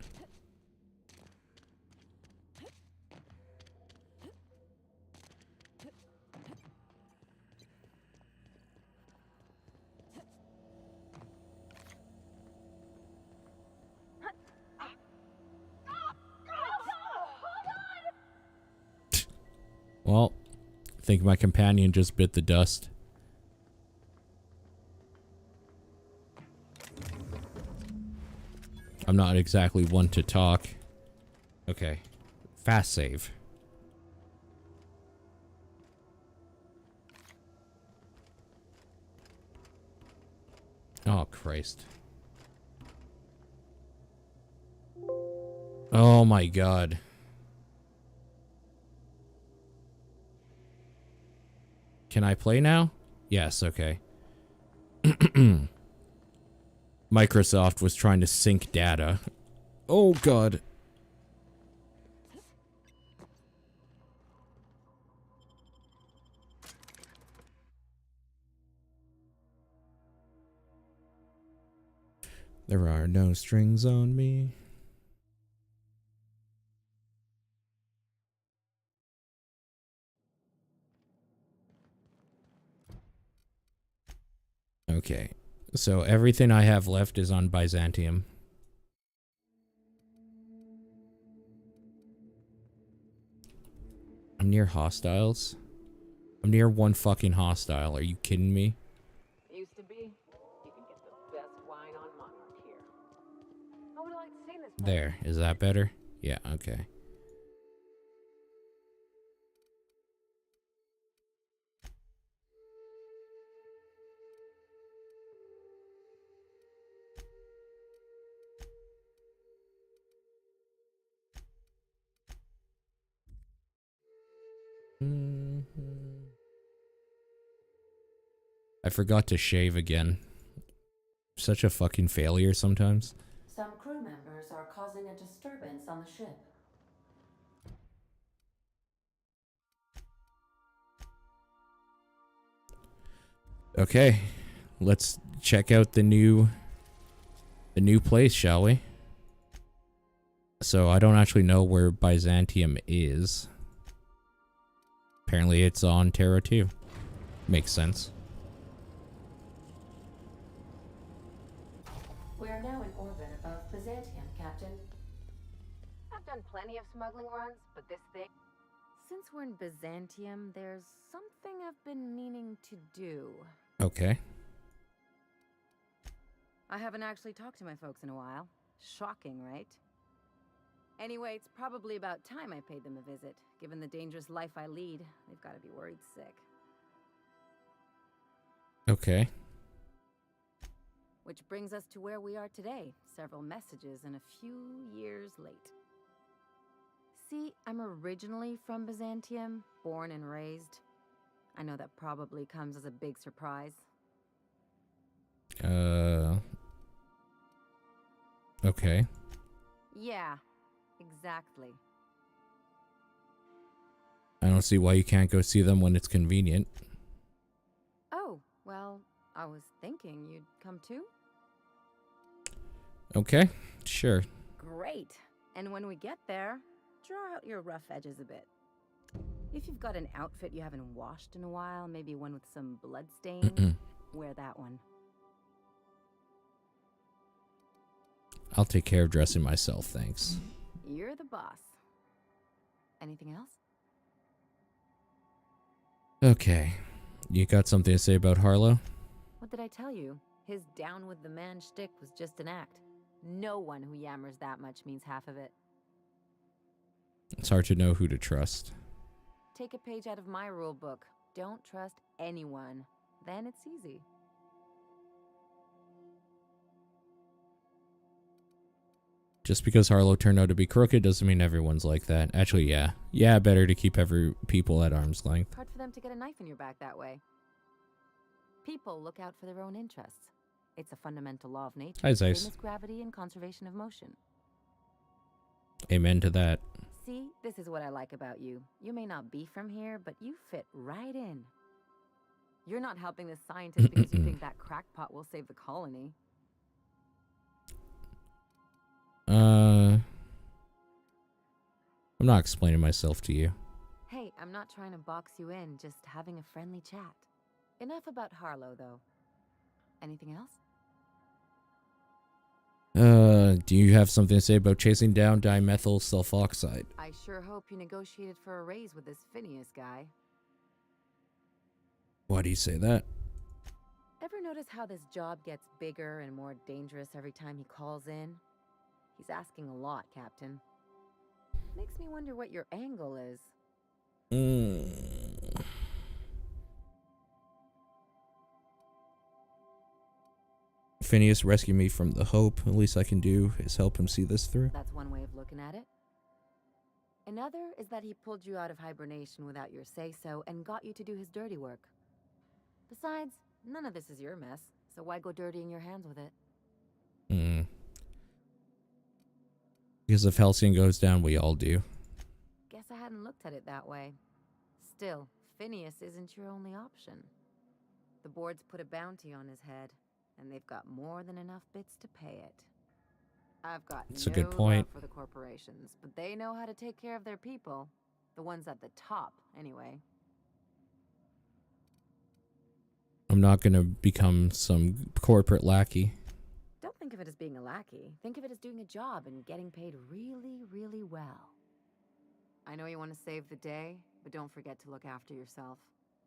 Well, I think my companion just bit the dust. I'm not exactly one to talk. Okay. Fast save. Oh, Christ. Oh my God. Can I play now? Yes, okay. Microsoft was trying to sync data. Oh God. There are no strings on me. Okay. So everything I have left is on Byzantium. I'm near hostiles. I'm near one fucking hostile. Are you kidding me? Used to be. You can get the best wine on Monarch here. I would like to see this place. There. Is that better? Yeah, okay. I forgot to shave again. Such a fucking failure sometimes. Some crew members are causing a disturbance on the ship. Okay. Let's check out the new place, shall we? So I don't actually know where Byzantium is. Apparently it's on Terra 2. Makes sense. We are now in orbit above Byzantium, Captain. I've done plenty of smuggling runs, but this thing... Since we're in Byzantium, there's something I've been meaning to do. Okay. I haven't actually talked to my folks in a while. Shocking, right? Anyway, it's probably about time I paid them a visit. Given the dangerous life I lead, they've got to be worried sick. Okay. Which brings us to where we are today. Several messages and a few years late. See, I'm originally from Byzantium, born and raised. I know that probably comes as a big surprise. Okay. Yeah, exactly. I don't see why you can't go see them when it's convenient. Oh, well, I was thinking you'd come too? Okay, sure. Great. And when we get there, draw out your rough edges a bit. If you've got an outfit you haven't washed in a while, maybe one with some blood stains, wear that one. I'll take care of dressing myself, thanks. You're the boss. Anything else? Okay. You got something to say about Harlow? What did I tell you? His down with the man shtick was just an act. No one who yammers that much means half of it. It's hard to know who to trust. Take a page out of my rule book. Don't trust anyone. Then it's easy. Just because Harlow turned out to be crooked doesn't mean everyone's like that. Actually, yeah. Yeah, better to keep every people at arm's length. Hard for them to get a knife in your back that way. People look out for their own interests. It's a fundamental law of nature. Hi, Zeiss. Same as gravity and conservation of motion. Amen to that. See, this is what I like about you. You may not be from here, but you fit right in. You're not helping this scientist because you think that crackpot will save the colony. I'm not explaining myself to you. Hey, I'm not trying to box you in, just having a friendly chat. Enough about Harlow, though. Anything else? Do you have something to say about chasing down dimethyl sulfoxide? I sure hope you negotiated for a raise with this Phineas guy. Why do you say that? Ever notice how this job gets bigger and more dangerous every time he calls in? He's asking a lot, Captain. Makes me wonder what your angle is. Phineas rescued me from the hope. The least I can do is help him see this through. That's one way of looking at it. Another is that he pulled you out of hibernation without your say-so and got you to do his dirty work. Besides, none of this is your mess, so why go dirtying your hands with it? Because if Halcyon goes down, we all do. Guess I hadn't looked at it that way. Still, Phineas isn't your only option. The board's put a bounty on his head, and they've got more than enough bits to pay it. I've got That's a no good point. love for the corporations, but they know how to take care of their people. The ones at the top, anyway. I'm not going to become some corporate lackey. Don't think of it as being a lackey. Think of it as doing a job and getting paid really, really well. I know you want to save the day, but don't forget to look after yourself.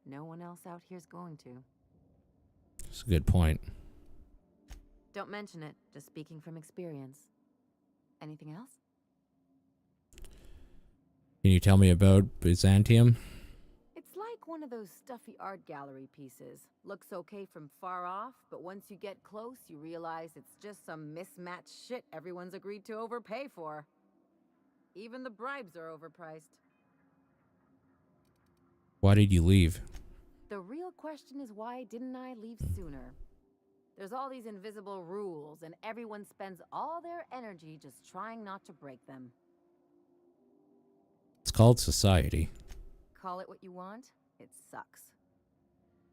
No one else out here's going to. That's a good point. Don't mention it, just speaking from experience. Anything else? Can you tell me about Byzantium? It's like one of those stuffy art gallery pieces. Looks okay from far off, but once you get close, you realize it's just some mismatched shit everyone's agreed to overpay for. Even the bribes are overpriced. Why did you leave? The real question is, why didn't I leave sooner? There's all these invisible rules, and everyone spends all their energy just trying not to break them. It's called society. Call it what you want, it sucks.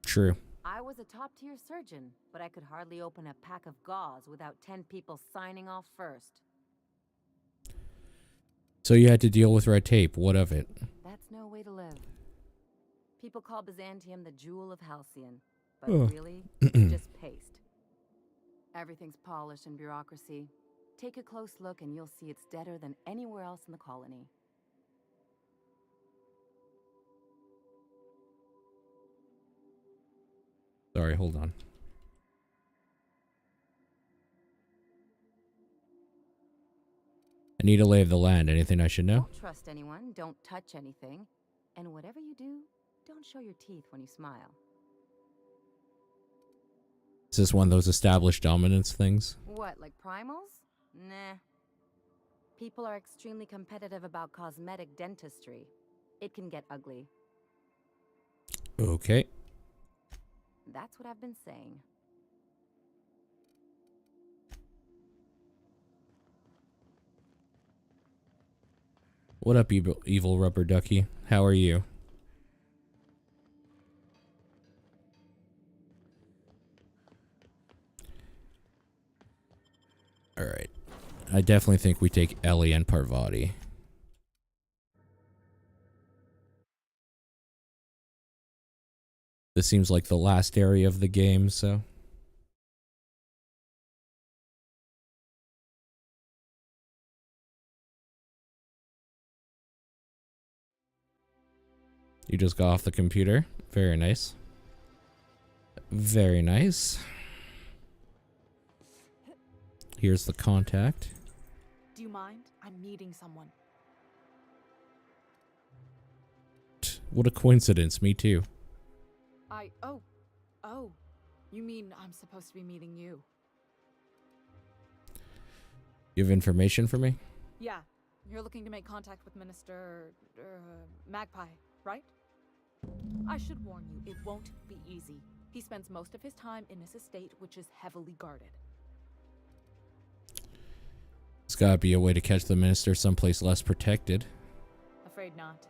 True. I was a top-tier surgeon, but I could hardly open a pack of gauze without 10 people signing off first. So you had to deal with red tape. What of it? That's no way to live. People call Byzantium the jewel of Halcyon, but Oh. really, it's just paste. Everything's polished and bureaucracy. Take a close look and you'll see it's deader than anywhere else in the colony. Sorry, hold on. I need a lay of the land. Anything I should know? Don't trust anyone, don't touch anything, and whatever you do, don't show your teeth when you smile. Is this one of those established dominance things? What, like primals? Nah. People are extremely competitive about cosmetic dentistry. It can get ugly. Okay. That's what I've been saying. What up, evil rubber ducky? How are you? Alright. I definitely think we take Ellie and Parvati. This seems like the last area of the game, so... You just got off the computer. Very nice. Very nice. Here's the contact. Do you mind? I'm meeting someone. What a coincidence. Me too. Oh. You mean I'm supposed to be meeting you? You have information for me? Yeah, you're looking to make contact with Minister... Magpie, right? I should warn you, it won't be easy. He spends most of his time in his estate, which is heavily guarded. There's gotta be a way to catch the minister someplace less protected. Afraid not.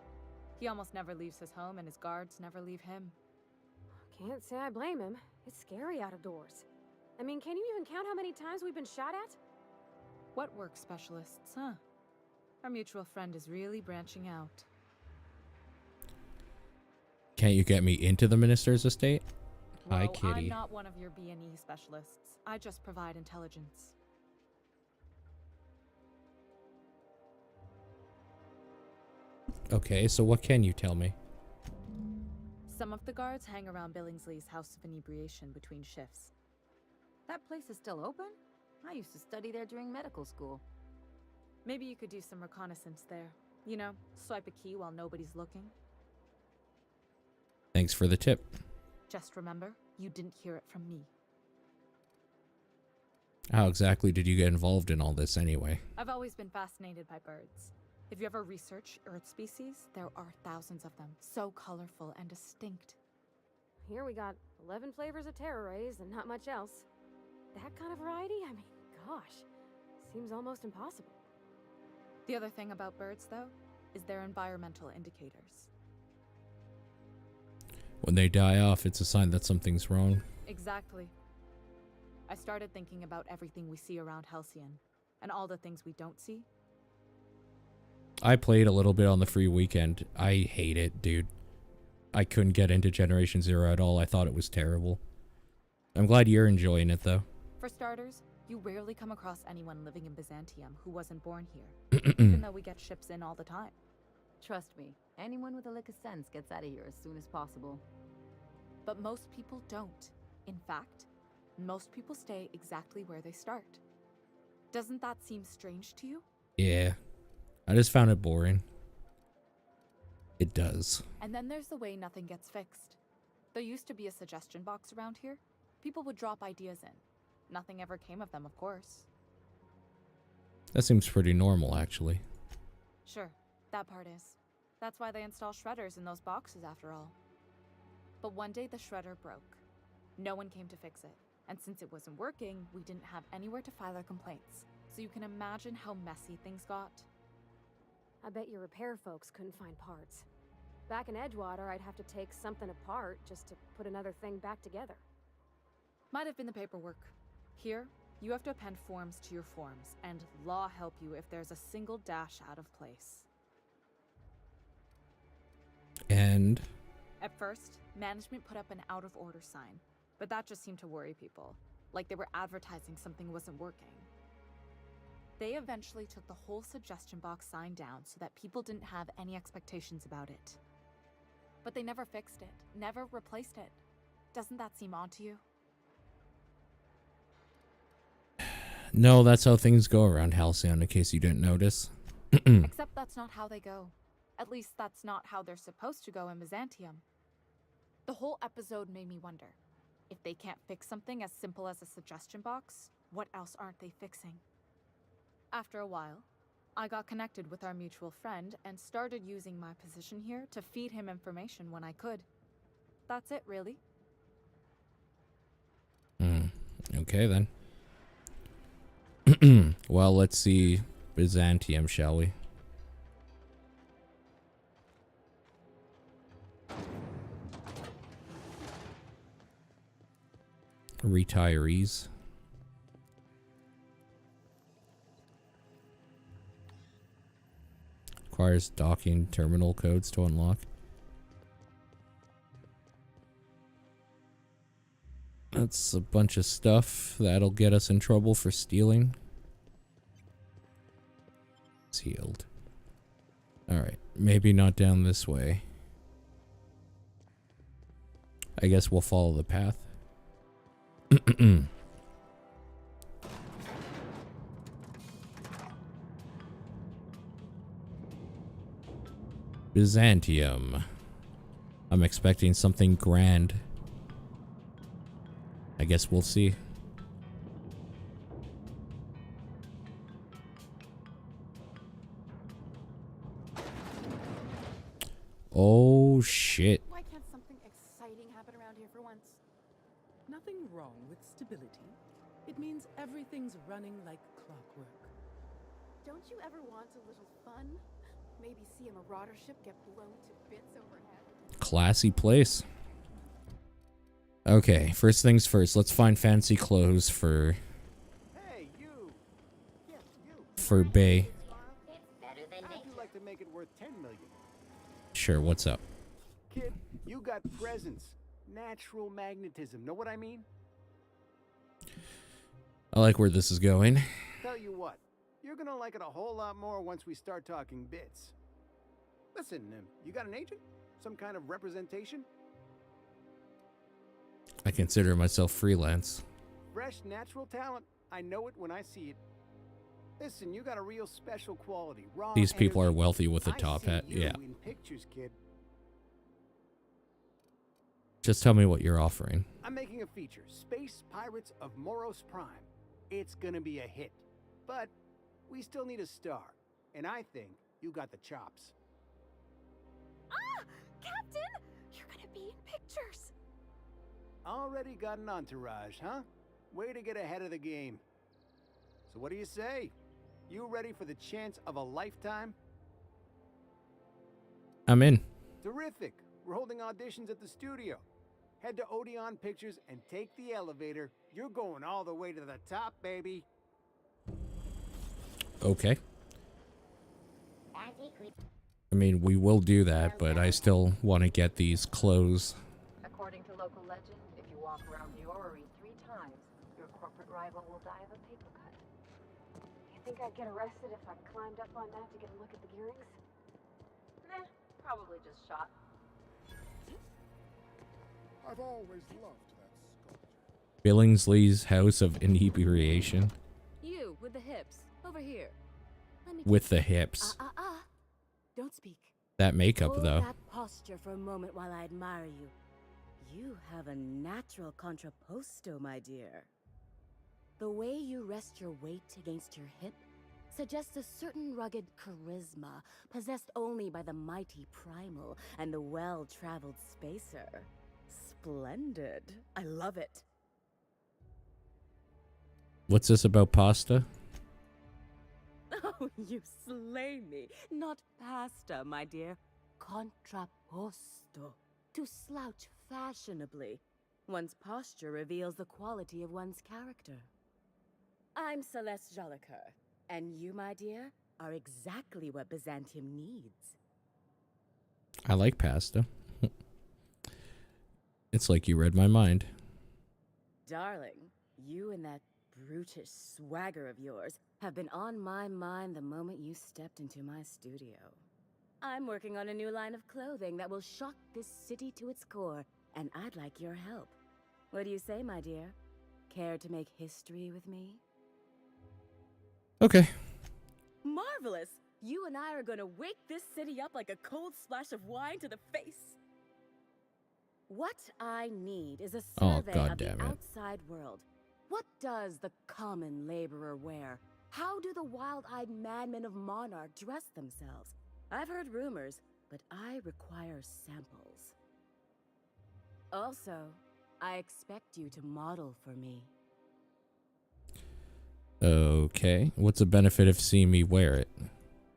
He almost never leaves his home, and his guards never leave him. Can't say I blame him. It's scary out of doors. I mean, can you even count how many times we've been shot at? What work specialists, huh? Our mutual friend is really branching out. Can't you get me into the minister's estate? Well, Hi, kitty. I'm not one of your B&E specialists. I just provide intelligence. Okay, so what can you tell me? Some of the guards hang around Billingsley's House of Inebriation between shifts. That place is still open? I used to study there during medical school. Maybe you could do some reconnaissance there. You know, swipe a key while nobody's looking. Thanks for the tip. Just remember, you didn't hear it from me. How exactly did you get involved in all this anyway? I've always been fascinated by birds. If you ever research Earth species, there are thousands of them, so colorful and distinct. Here we got 11 flavors of terror rays and not much else. That kind of variety? I mean, gosh, seems almost impossible. The other thing about birds, though, is their environmental indicators. When they die off, it's a sign that something's wrong. Exactly. I started thinking about everything we see around Halcyon, and all the things we don't see. I played a little bit on the free weekend. I hate it, dude. I couldn't get into Generation Zero at all. I thought it was terrible. I'm glad you're enjoying it, though. For starters, you rarely come across anyone living in Byzantium who wasn't born here, even though we get ships in all the time. Trust me, anyone with a lick of sense gets out of here as soon as possible. But most people don't. In fact, most people stay exactly where they start. Doesn't that seem strange to you? Yeah. I just found it boring. It does. And then there's the way nothing gets fixed. There used to be a suggestion box around here. People would drop ideas in. Nothing ever came of them, of course. That seems pretty normal, actually. Sure, that part is. That's why they install shredders in those boxes, after all. But one day the shredder broke. No one came to fix it. And since it wasn't working, we didn't have anywhere to file our complaints. So you can imagine how messy things got. I bet your repair folks couldn't find parts. Back in Edgewater, I'd have to take something apart just to put another thing back together. Might have been the paperwork. Here, you have to append forms to your forms, and law help you if there's a single dash out of place. And? At first, management put up an out-of-order sign, but that just seemed to worry people, like they were advertising something wasn't working. They eventually took the whole suggestion box sign down so that people didn't have any expectations about it. But they never fixed it, never replaced it. Doesn't that seem odd to you? No, that's how things go around Halcyon, in case you didn't notice. Except that's not how they go. At least that's not how they're supposed to go in Byzantium. The whole episode made me wonder, if they can't fix something as simple as a suggestion box, what else aren't they fixing? After a while, I got connected with our mutual friend and started using my position here to feed him information when I could. That's it, really. Okay, then. Well, let's see Byzantium, shall we? Retirees. Requires docking terminal codes to unlock. That's a bunch of stuff that'll get us in trouble for stealing. Sealed. Alright, maybe not down this way. I guess we'll follow the path. Byzantium. I'm expecting something grand. I guess we'll see. Oh, shit. Why can't something exciting happen around here for once? Nothing wrong with stability. It means everything's running like clockwork. Don't you ever want a little fun? Maybe see a marauder ship get blown to bits overhead? Classy place. Okay, first things first. Let's find fancy clothes for... Hey, you! Yeah, you! For Bay. How'd you like to make it worth 10 million? Sure, what's up? Kid, you got presence. Natural magnetism. Know what I mean? I like where this is going. Tell you what, you're gonna like it a whole lot more once we start talking bits. Listen, you got an agent? Some kind of representation? I consider myself freelance. Fresh, natural talent. I know it when I see it. Listen, you got a real special quality. Raw These people are energy. wealthy with a I top see hat. you Yeah. in pictures, kid. Just tell me what you're offering. I'm making a feature, Space Pirates of Moros Prime. It's gonna be a hit. But we still need a star. And I think you got the chops. Ah! Captain! You're gonna be in pictures! Already got an entourage, huh? Way to get ahead of the game. So what do you say? You ready for the chance of a lifetime? I'm in. Terrific. We're holding auditions at the studio. Head to Odeon Pictures and take the elevator. You're going all the way to the top, baby. Okay. I mean, we will do that, but I still want to get these clothes. According to local legend, if you walk around the orrery 3 times, your corporate rival will die of a paper cut. You think I'd get arrested if I climbed up on that to get a look at the gearings? Nah, probably just shot. I've always loved that sculpture. Billingsley's House of Inebriation. You, with the hips. Over here. Let me With the hips. Don't speak. That makeup, Hold though. that posture for a moment while I admire you. You have a natural contrapposto, my dear. The way you rest your weight against your hip suggests a certain rugged charisma possessed only by the mighty primal and the well-traveled spacer. Splendid. I love it. What's this about pasta? Oh, you slay me. Not pasta, my dear. Contrapposto. To slouch fashionably. One's posture reveals the quality of one's character. I'm Celeste Jolicoeur, and you, my dear, are exactly what Byzantium needs. I like pasta. It's like you read my mind. Darling, you and that brutish swagger of yours have been on my mind the moment you stepped into my studio. I'm working on a new line of clothing that will shock this city to its core, and I'd like your help. What do you say, my dear? Care to make history with me? Okay. Marvelous! You and I are gonna wake this city up like a cold splash of wine to the face. What I need is a survey of the outside world. What does the common laborer wear? How do the wild-eyed madmen of Monarch dress themselves? I've heard rumors, but I require samples. Also, I expect you to model for me. Okay. What's the benefit of seeing me wear it?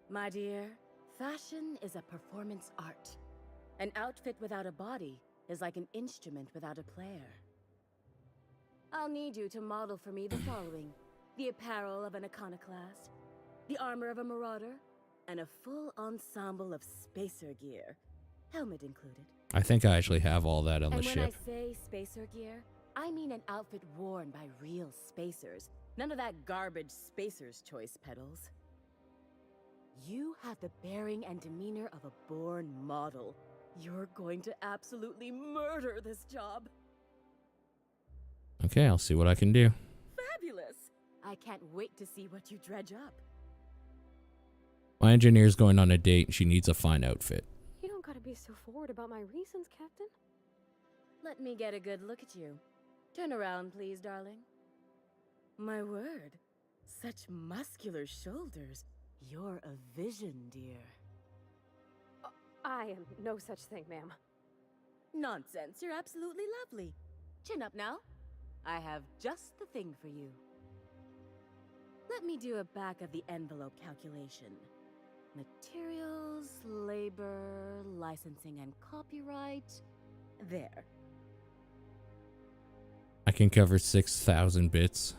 My dear, fashion is a performance art. An outfit without a body is like an instrument without a player. I'll need you to model for me the following: the apparel of an iconoclast, the armor of a marauder, and a full ensemble of spacer gear, helmet included. I think I actually have all that on the ship. And when I say spacer gear, I mean an outfit worn by real spacers. None of that garbage spacer's choice pedals. You have the bearing and demeanor of a born model. You're going to absolutely murder this job. Okay, I'll see what I can do. Fabulous! I can't wait to see what you dredge up. My engineer's going on a date and she needs a fine outfit. You don't gotta be so forward about my reasons, Captain. Let me get a good look at you. Turn around, please, darling. My word, such muscular shoulders. You're a vision, dear. I am no such thing, ma'am. Nonsense, you're absolutely lovely. Chin up now. I have just the thing for you. Let me do a back of the envelope calculation. Materials, labor, licensing, and copyright. There. I can cover 6,000 bits.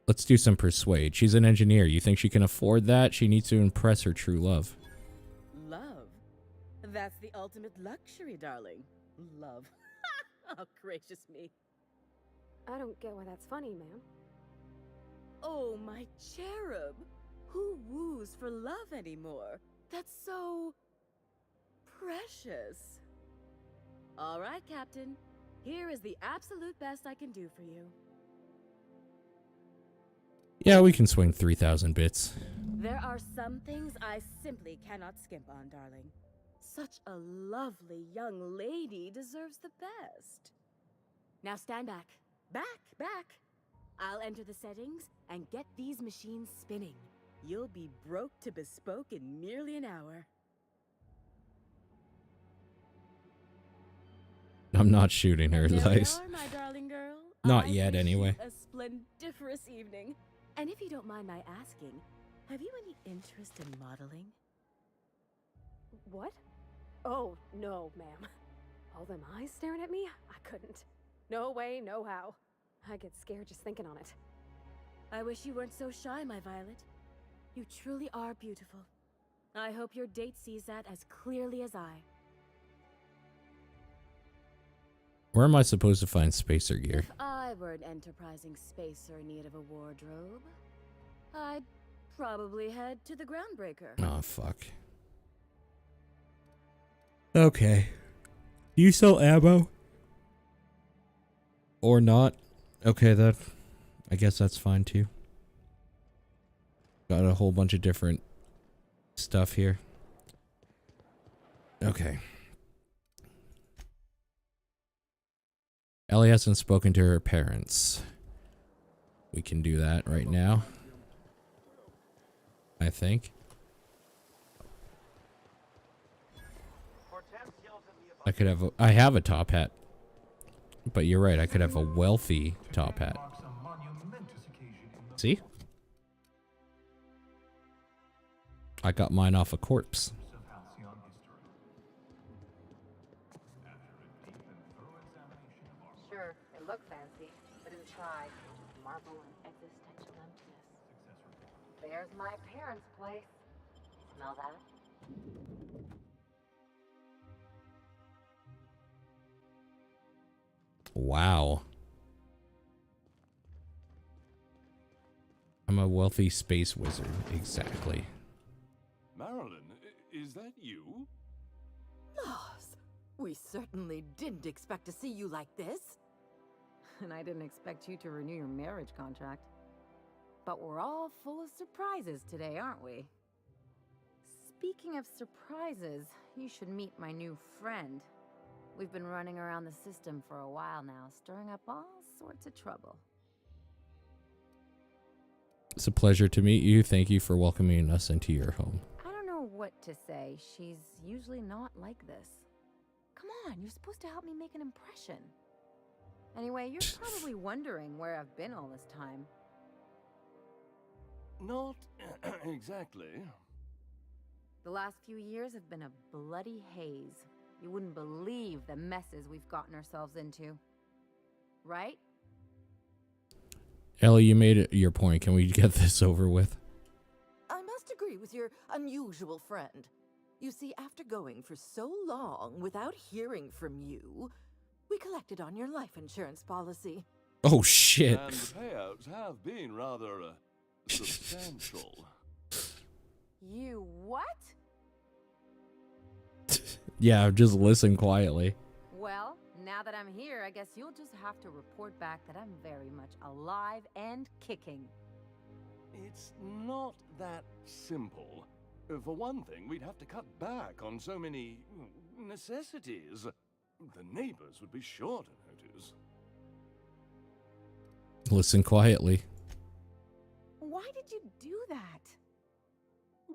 Let's do some persuade. She's an engineer. You think she can afford that? She needs to impress her true love. Love? That's the ultimate luxury, darling. Love. Oh, gracious me. I don't get why that's funny, ma'am. Oh, my cherub. Who woos for love anymore? That's so... precious. All right, Captain. Here is the absolute best I can do for you. Yeah, we can swing 3,000 bits. There are some things I simply cannot skimp on, darling. Such a lovely young lady deserves the best. Now stand back. Back. I'll enter the settings and get these machines spinning. You'll be broke to bespoke in merely an hour. I'm not shooting her, There Lice. we are, my darling girl. Not I yet, wish anyway. you a splendiferous evening. And if you don't mind my asking, have you any interest in modeling? What? Oh, no, ma'am. All them eyes staring at me? I couldn't. No way, no how. I get scared just thinking on it. I wish you weren't so shy, my Violet. You truly are beautiful. I hope your date sees that as clearly as I. Where am I supposed to find spacer gear? If I were an enterprising spacer in need of a wardrobe, I'd probably head to the Groundbreaker. Oh, fuck. Okay. Do you sell ammo? Or not? Okay, I guess that's fine too. Got a whole bunch of different stuff here. Okay. Ellie hasn't spoken to her parents. We can do that right now. I think. I have a top hat. But you're right, I could have a wealthy top hat. See? I got mine off a corpse. Sure, it looked fancy, but inside, marble and existential emptiness. There's my parents' place. Smell that? Wow. I'm a wealthy space wizard, exactly. Marilyn, is that you? Loss, we certainly didn't expect to see you like this. And I didn't expect you to renew your marriage contract. But we're all full of surprises today, aren't we? Speaking of surprises, you should meet my new friend. We've been running around the system for a while now, stirring up all sorts of trouble. It's a pleasure to meet you. Thank you for welcoming us into your home. I don't know what to say. She's usually not like this. Come on, you're supposed to help me make an impression. Anyway, you're probably wondering where I've been all this time. Not exactly. The last few years have been a bloody haze. You wouldn't believe the messes we've gotten ourselves into. Right? Ellie, you made it your point. Can we get this over with? I must agree with your unusual friend. You see, after going for so long without hearing from you, we collected on your life insurance policy. Oh, shit. And the payouts have been rather substantial. You what? Yeah, just listen quietly. Well, now that I'm here, I guess you'll just have to report back that I'm very much alive and kicking. It's not that simple. For one thing, we'd have to cut back on so many necessities. The neighbors would be sure to notice. Listen quietly. Why did you do that?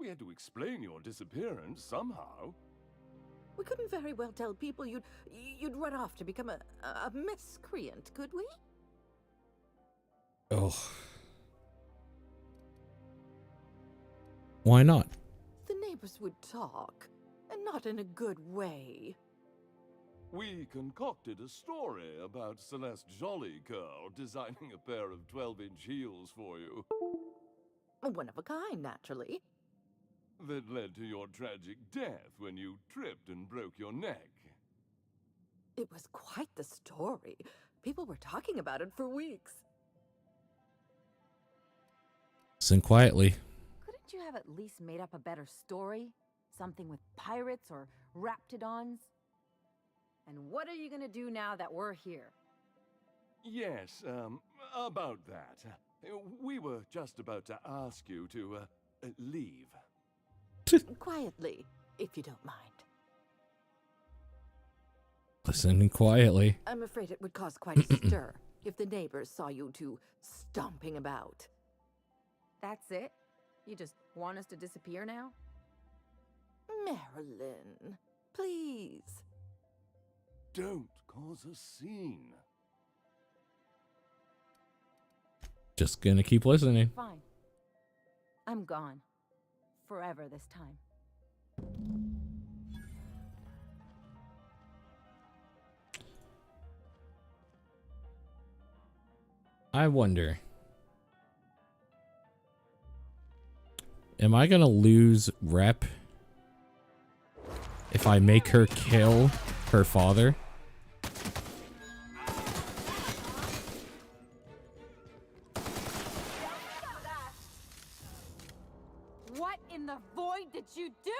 We had to explain your disappearance somehow. We couldn't very well tell people you'd run off to become a miscreant, could we? Oh. Why not? The neighbors would talk, and not in a good way. We concocted a story about Celeste Jollycurl designing a pair of 12-inch heels for you. One of a kind, naturally. That led to your tragic death when you tripped and broke your neck. It was quite the story. People were talking about it for weeks. Listen quietly. Couldn't you have at least made up a better story? Something with pirates or raptidons? And what are you gonna do now that we're here? Yes, about that. We were just about to ask you to, leave. Quietly, if you don't mind. Listen quietly. I'm afraid it would cause quite a stir if the neighbors saw you two stomping about. That's it? You just want us to disappear now? Marilyn, please. Don't cause a scene. Just gonna keep listening. Fine. I'm gone. Forever this time. I wonder. Am I gonna lose rep if I make her kill her father? What in the void did you do?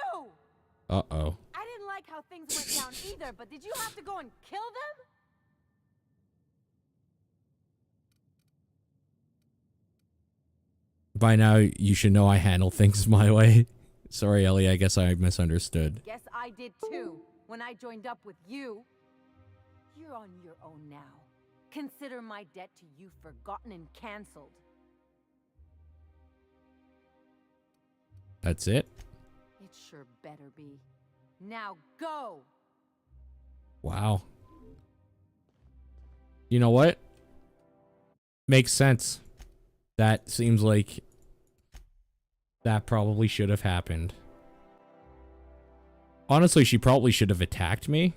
Uh-oh. I didn't like how things went down either, but did you have to go and kill them? By now, you should know I handle things my way. Sorry, Ellie, I guess I misunderstood. Yes, I did too, when I joined up with you. You're on your own now. Consider my debt to you forgotten and canceled. That's it? It sure better be. Now go! Wow. You know what? Makes sense. That seems like that probably should have happened. Honestly, she probably should have attacked me.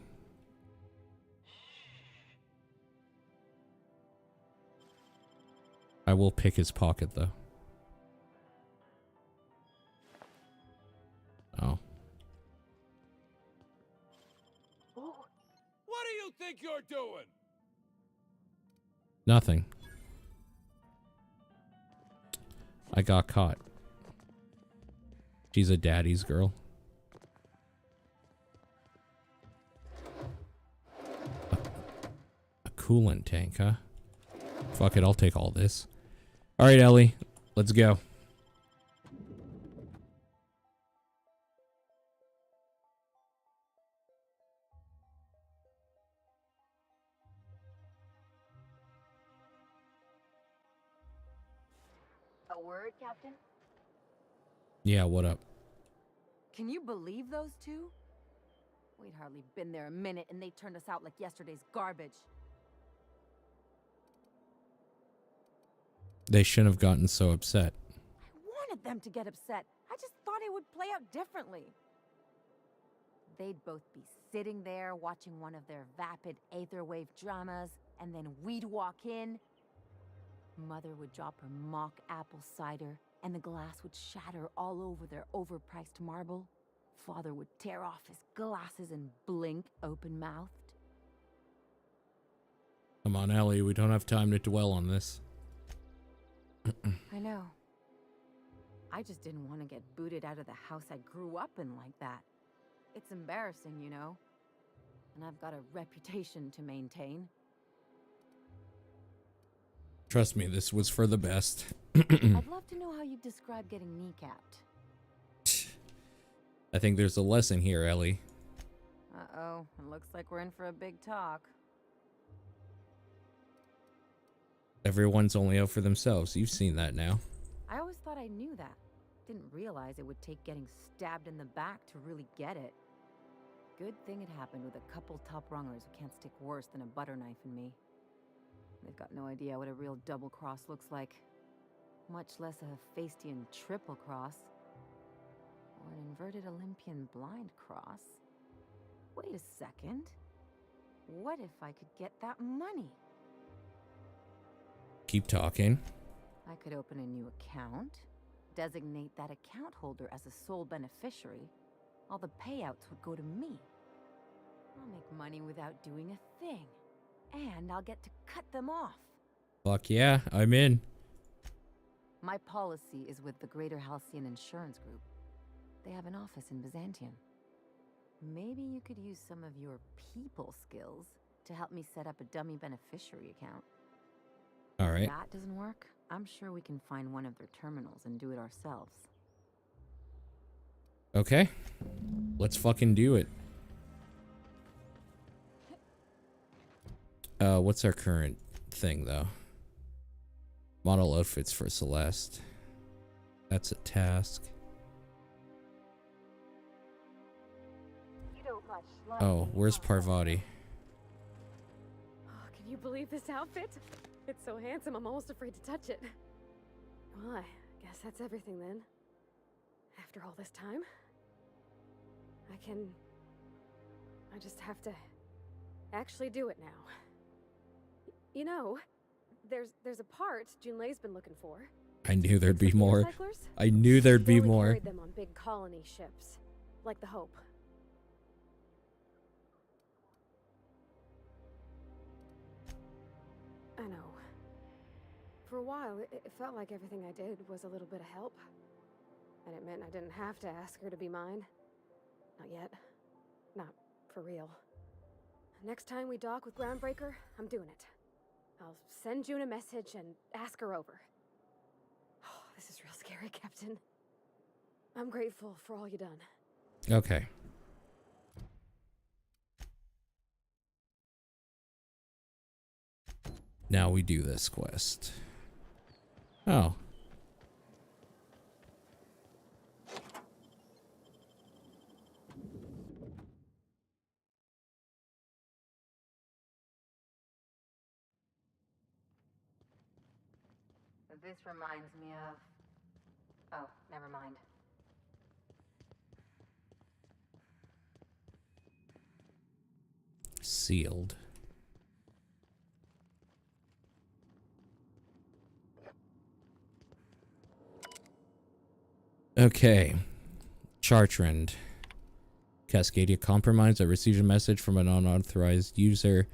I will pick his pocket, though. Oh. What do you think you're doing? Nothing. I got caught. She's a daddy's girl. A coolant tank, huh? Fuck it, I'll take all this. Alright, Ellie. Let's go. A word, Captain? Yeah, what up? Can you believe those two? We'd hardly been there a minute and they turned us out like yesterday's garbage. They shouldn't have gotten so upset. I wanted them to get upset. I just thought it would play out differently. They'd both be sitting there watching one of their vapid aetherwave dramas, and then we'd walk in. Mother would drop her mock apple cider, and the glass would shatter all over their overpriced marble. Father would tear off his glasses and blink open-mouthed. Come on, Ellie, we don't have time to dwell on this. I know. I just didn't want to get booted out of the house I grew up in like that. It's embarrassing, you know. And I've got a reputation to maintain. Trust me, this was for the best. I'd love to know how you describe getting kneecapped. I think there's a lesson here, Ellie. Uh-oh, it looks like we're in for a big talk. Everyone's only out for themselves. You've seen that now. I always thought I knew that. Didn't realize it would take getting stabbed in the back to really get it. Good thing it happened with a couple top-rungers who can't stick worse than a butter knife in me. They've got no idea what a real double cross looks like, much less a Hephaestian triple cross, or an inverted Olympian blind cross. Wait a second. What if I could get that money? Keep talking. I could open a new account, designate that account holder as a sole beneficiary. All the payouts would go to me. I'll make money without doing a thing. And I'll get to cut them off. Fuck yeah, I'm in. My policy is with the Greater Halcyon Insurance Group. They have an office in Byzantium. Maybe you could use some of your people skills to help me set up a dummy beneficiary account. All right. If that doesn't work, I'm sure we can find one of their terminals and do it ourselves. Okay. Let's fucking do it. What's our current thing, though? Model outfits for Celeste. That's a task. You don't much like Oh, where's Parvati? Oh, can you believe this outfit? It's so handsome, I'm almost afraid to touch it. Well, I guess that's everything then. After all this time, I just have to actually do it now. You know, there's a part Junlei's been looking for. I knew there'd be more. Recyclers? I knew there'd be Only more. carried them on big colony ships, like the Hope. I know. For a while, it felt like everything I did was a little bit of help. And it meant I didn't have to ask her to be mine. Not yet. Not for real. Next time we dock with Groundbreaker, I'm doing it. I'll send June a message and ask her over. Oh, this is real scary, Captain. I'm grateful for all you done. Okay. Now we do this quest. Oh. This reminds me of... Oh, never mind. Sealed. Okay. Chartrand. Cascadia compromised. I received a message from an unauthorized user.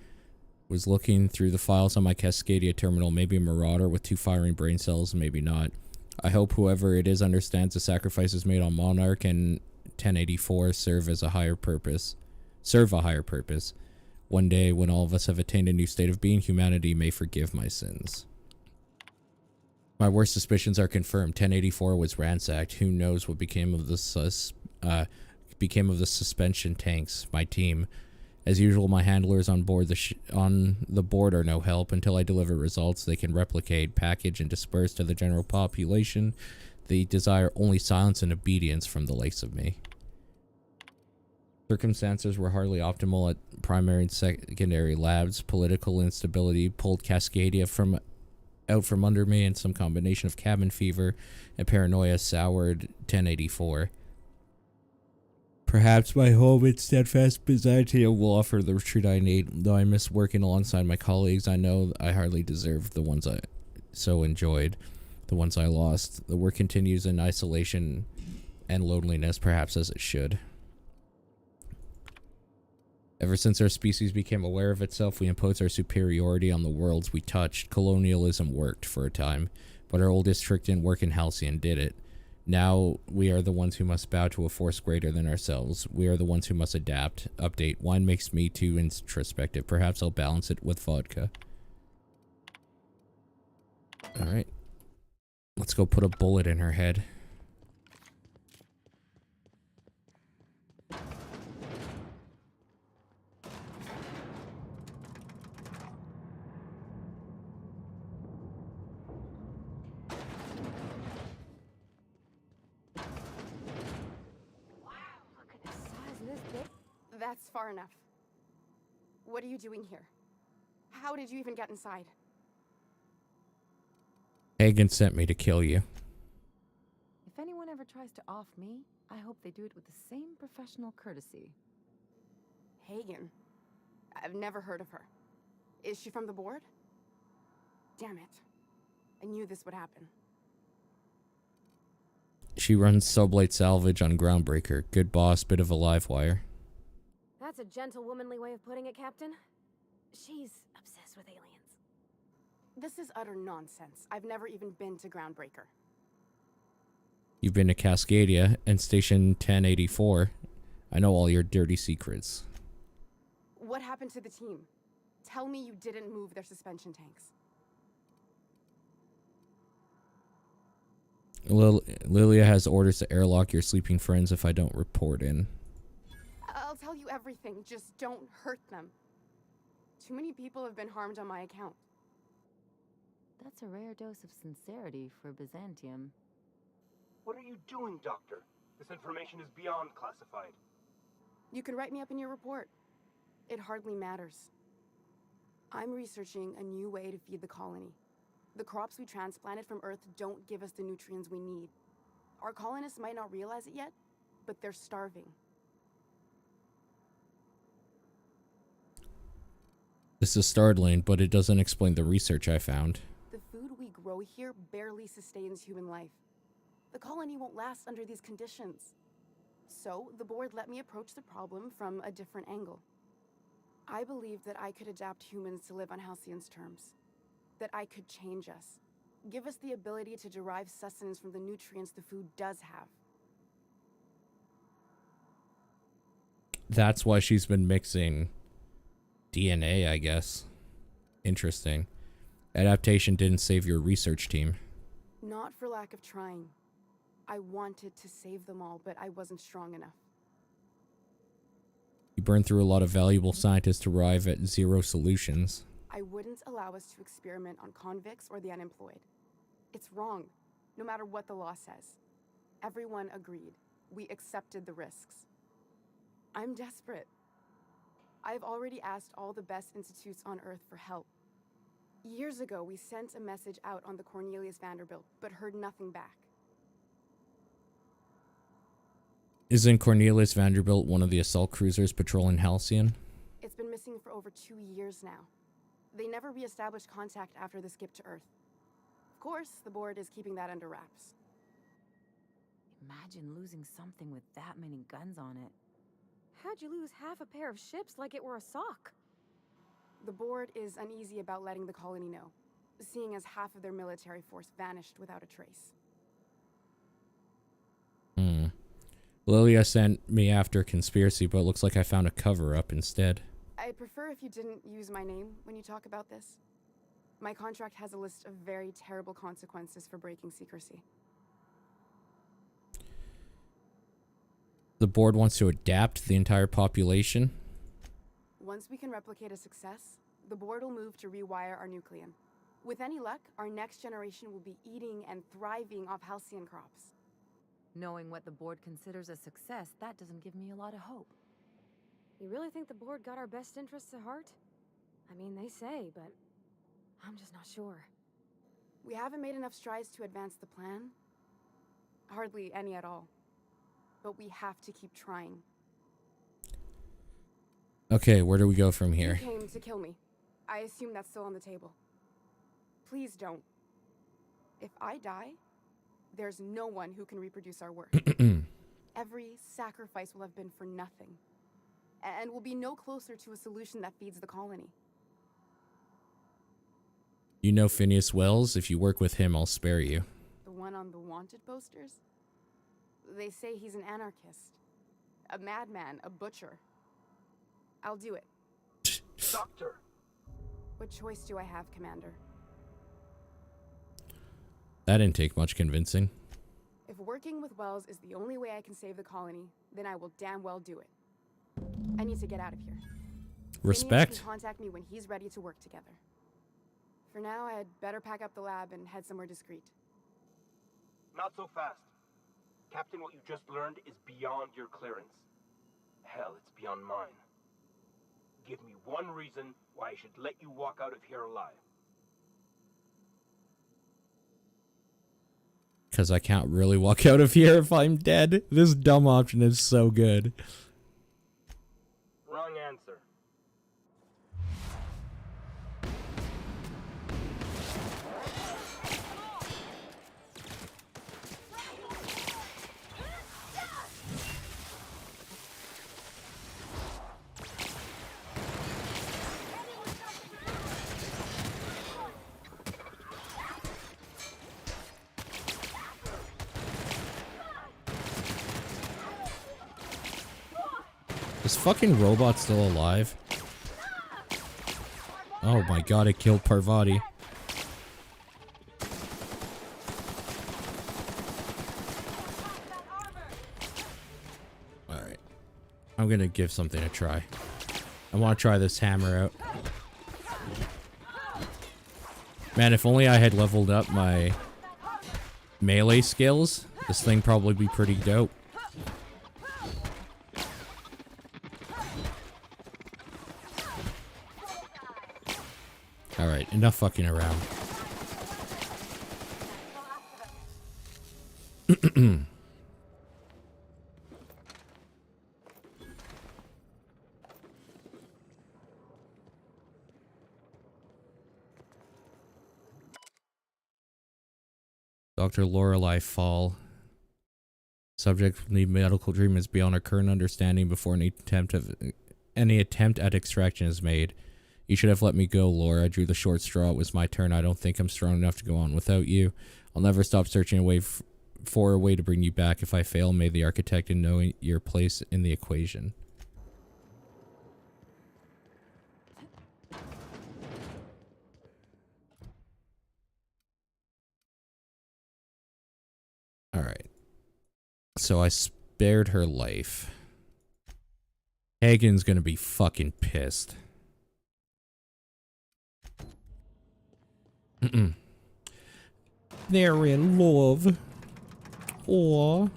Was looking through the files on my Cascadia terminal. Maybe a marauder with 2 firing brain cells, maybe not. I hope whoever it is understands the sacrifices made on Monarch and 1084 serve a higher purpose. One day, when all of us have attained a new state of being, humanity may forgive my sins. My worst suspicions are confirmed. 1084 was ransacked. Who knows what became of the suspension tanks? My team. As usual, my handlers on board the board are no help. Until I deliver results they can replicate, package, and disperse to the general population. They desire only silence and obedience from the likes of me. Circumstances were hardly optimal at primary and secondary labs. Political instability pulled Cascadia out from under me, and some combination of cabin fever and paranoia soured 1084. Perhaps my home in steadfast Byzantium will offer the retreat I need. Though I miss working alongside my colleagues, I know I hardly deserve the ones I so enjoyed, the ones I lost. The work continues in isolation and loneliness, perhaps as it should. Ever since our species became aware of itself, we imposed our superiority on the worlds we touched. Colonialism worked for a time, but our old district didn't work in Halcyon, did it? Now we are the ones who must bow to a force greater than ourselves. We are the ones who must adapt. Update. Wine makes me too introspective. Perhaps I'll balance it with vodka. Alright. Let's go put a bullet in her head. That's far enough. What are you doing here? How did you even get inside? Hagen sent me to kill you. If anyone ever tries to off me, I hope they do it with the same professional courtesy. Hagen? I've never heard of her. Is she from the board? Damn it. I knew this would happen. She runs sublight salvage on Groundbreaker. Good boss, bit of a live wire. That's a gentle, womanly way of putting it, Captain. She's obsessed with aliens. This is utter nonsense. I've never even been to Groundbreaker. You've been to Cascadia and Station 1084. I know all your dirty secrets. What happened to the team? Tell me you didn't move their suspension tanks. Lilia has orders to airlock your sleeping friends if I don't report in. I'll tell you everything, just don't hurt them. Too many people have been harmed on my account. That's a rare dose of sincerity for Byzantium. What are you doing, Doctor? This information is beyond classified. You can write me up in your report. It hardly matters. I'm researching a new way to feed the colony. The crops we transplanted from Earth don't give us the nutrients we need. Our colonists might not realize it yet, but they're starving. This is startling, but it doesn't explain the research I found. The food we grow here barely sustains human life. The colony won't last under these conditions. So, the board let me approach the problem from a different angle. I believed that I could adapt humans to live on Halcyon's terms. That I could change us. Give us the ability to derive sustenance from the nutrients the food does have. That's why she's been mixing DNA, I guess. Interesting. Adaptation didn't save your research team. Not for lack of trying. I wanted to save them all, but I wasn't strong enough. You burned through a lot of valuable scientists to arrive at zero solutions. I wouldn't allow us to experiment on convicts or the unemployed. It's wrong, no matter what the law says. Everyone agreed. We accepted the risks. I'm desperate. I've already asked all the best institutes on Earth for help. Years ago, we sent a message out on the Cornelius Vanderbilt, but heard nothing back. Isn't Cornelius Vanderbilt one of the assault cruisers patrolling Halcyon? It's been missing for over 2 years now. They never re-established contact after the skip to Earth. Of course, the board is keeping that under wraps. Imagine losing something with that many guns on it. How'd you lose half a pair of ships like it were a sock? The board is uneasy about letting the colony know, seeing as half of their military force vanished without a trace. Lilia sent me after conspiracy, but it looks like I found a cover-up instead. I'd prefer if you didn't use my name when you talk about this. My contract has a list of very terrible consequences for breaking secrecy. The board wants to adapt the entire population? Once we can replicate a success, the board will move to rewire our nucleon. With any luck, our next generation will be eating and thriving off Halcyon crops. Knowing what the board considers a success, that doesn't give me a lot of hope. You really think the board got our best interests at heart? I mean, they say, but I'm just not sure. We haven't made enough strides to advance the plan. Hardly any at all. But we have to keep trying. Okay, where do we go from here? You came to kill me. I assume that's still on the table. Please don't. If I die, there's no one who can reproduce our work. Every sacrifice will have been for nothing. And we'll be no closer to a solution that feeds the colony. You know Phineas Wells? If you work with him, I'll spare you. The one on the wanted posters? They say he's an anarchist. A madman, a butcher. I'll do it. Doctor! What choice do I have, Commander? That didn't take much convincing. If working with Wells is the only way I can save the colony, then I will damn well do it. I need to get out of here. Respect. Phineas can contact me when he's ready to work together. For now, I'd better pack up the lab and head somewhere discreet. Not so fast. Captain, what you just learned is beyond your clearance. Hell, it's beyond mine. Give me one reason why I should let you walk out of here alive. Because I can't really walk out of here if I'm dead. This dumb option is so good. Wrong answer. Is fucking robot still alive? Oh my god, it killed Parvati. Alright. I'm gonna give something a try. I want to try this hammer out. Man, if only I had leveled up my melee skills, this thing probably be pretty dope. Alright, enough fucking around. Dr. Lorelei Fall. Subject will need medical treatments beyond our current understanding before any attempt at extraction is made. You should have let me go, Laura. I drew the short straw. It was my turn. I don't think I'm strong enough to go on without you. I'll never stop searching for a way to bring you back. If I fail, may the architect and know your place in the equation. Alright. So I spared her life. Hagen's gonna be fucking pissed. They're in love. Aw.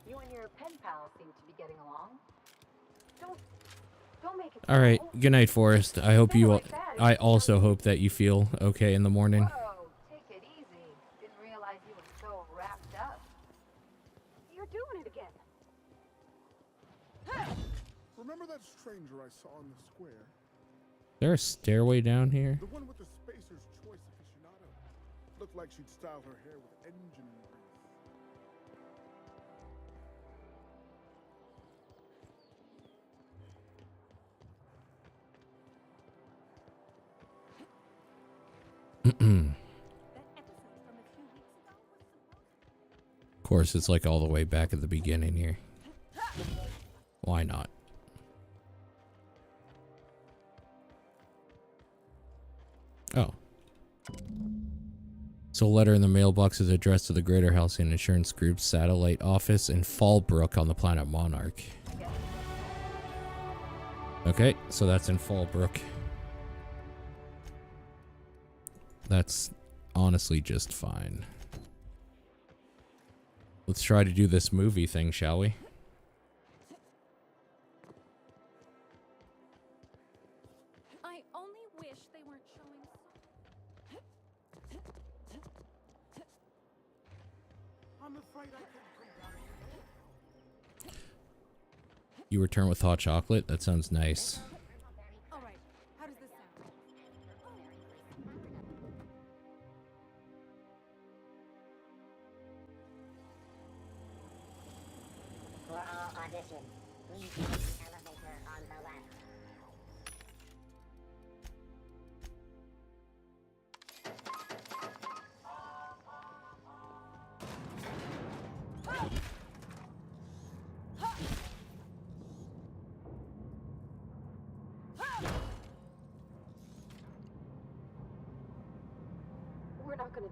You and your pen pal seem to be getting along. Don't make it. All right. Good night, Forrest. I hope you. I also hope that you feel okay in the morning. Whoa, take it easy. Didn't realize you were so wrapped up. You're doing it again. Remember that stranger I saw in the square? Is there a stairway down here? The one with the Spacer's Choice aficionado. Looked like she'd style her hair with engine grease. Of course, it's like all the way back at the beginning here. Why not? Oh. So a letter in the mailbox is addressed to the Greater Halcyon Insurance Group's satellite office in Fallbrook on the planet Monarch. Okay, so that's in Fallbrook. That's honestly just fine. Let's try to do this movie thing, shall we? I only wish they weren't showing. I'm afraid I can't come down here. You return with hot chocolate? That sounds nice. All right, how does this sound? For all auditions, please use the elevator on the left.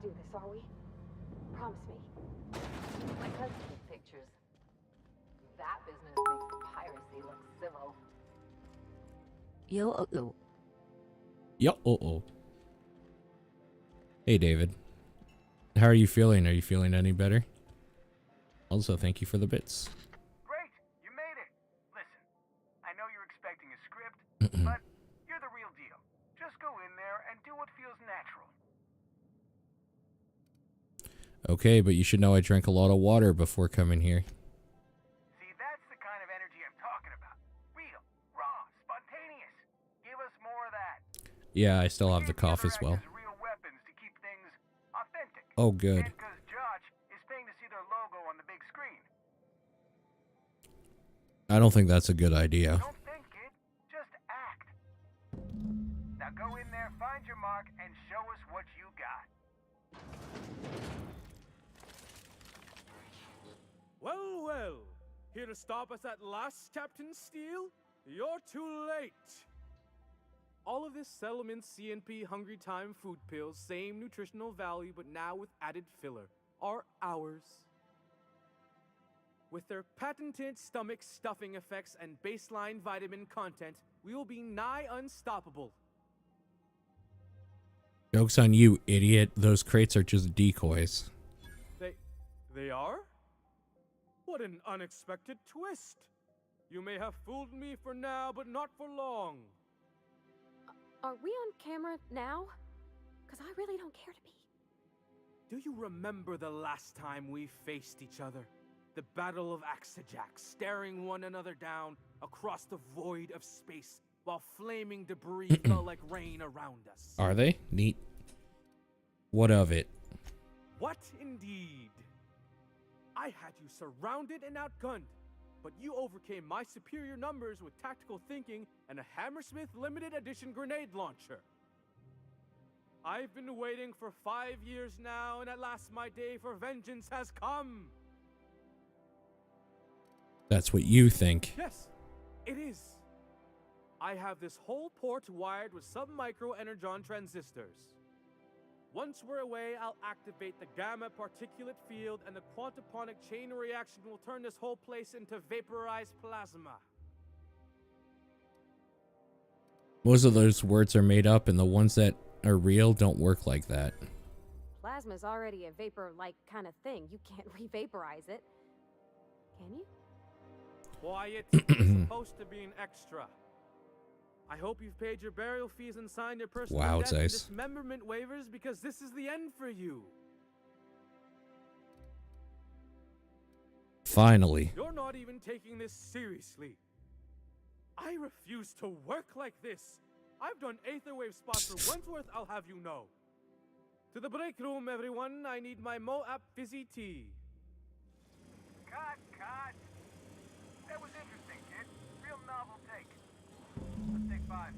do this, are we? Promise me. My cousin took pictures. That business makes piracy look civil. Yo. Hey, David. How are you feeling? Are you feeling any better? Also, thank you for the bits. Great, you made it. Listen, I know you're expecting a script, but you're the real deal. Just go in there and do what feels natural. Okay, but you should know I drank a lot of water before coming here. See, that's the kind of energy I'm talking about. Real, raw, spontaneous. Give us more of that. Yeah, I still have the cough as well. Real weapons to keep things authentic. Oh, good. And because Josh is paying to see their logo on the big screen. I don't think that's a good idea. Don't think, kid. Just act. Now go in there, find your mark, and show us what you got. Well, well. Here to stop us at last, Captain Steele? You're too late. All of this settlement CNP Hungry Time food pills, same nutritional value, but now with added filler, are ours. With their patented stomach stuffing effects and baseline vitamin content, we will be nigh unstoppable. Joke's on you, idiot. Those crates are just decoys. They are? What an unexpected twist. You may have fooled me for now, but not for long. Are we on camera now? Because I really don't care to be. Do you remember the last time we faced each other? The Battle of Axajax, staring one another down across the void of space while flaming debris fell like rain around us. Are they? Neat. What of it? What indeed? I had you surrounded and outgunned, but you overcame my superior numbers with tactical thinking and a Hammersmith limited edition grenade launcher. I've been waiting for 5 years now, and at last my day for vengeance has come. That's what you think. Yes, it is. I have this whole port wired with sub-micro energon transistors. Once we're away, I'll activate the gamma particulate field, and the quantaponic chain reaction will turn this whole place into vaporized plasma. Most of those words are made up, and the ones that are real don't work like that. Plasma's already a vapor-like kind of thing. You can't re-vaporize it. Can you? Quiet. It's supposed to be an extra. I hope you've paid your burial fees and signed your personal death and dismemberment waivers, because this is the end for you. Finally. You're not even taking this seriously. I refuse to work like this. I've done Aetherwave spots for Wentworth, I'll have you know. To the break room, everyone. I need my Moab fizzy tea. Cut. That was interesting, kid. Real novel take. Let's take 5.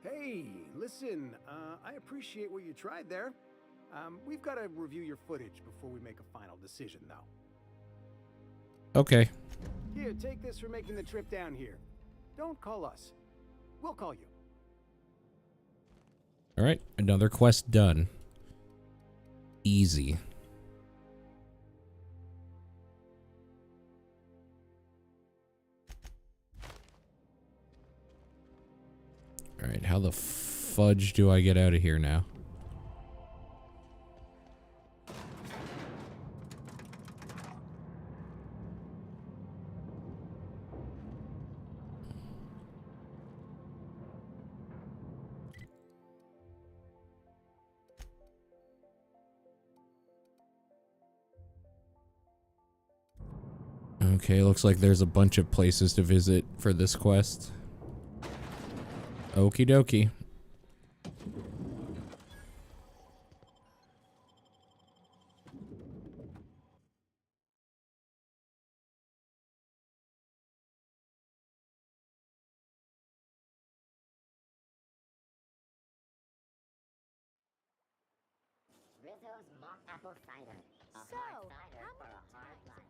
Hey, listen, I appreciate what you tried there. We've got to review your footage before we make a final decision, though. Okay. Here, take this for making the trip down here. Don't call us. We'll call you. All right, another quest done. Easy. All right, how the fudge do I get out of here now? Okay, looks like there's a bunch of places to visit for this quest. Okie dokie. Rizzo's mock apple cider. A So, hard cider how for many a hard times life.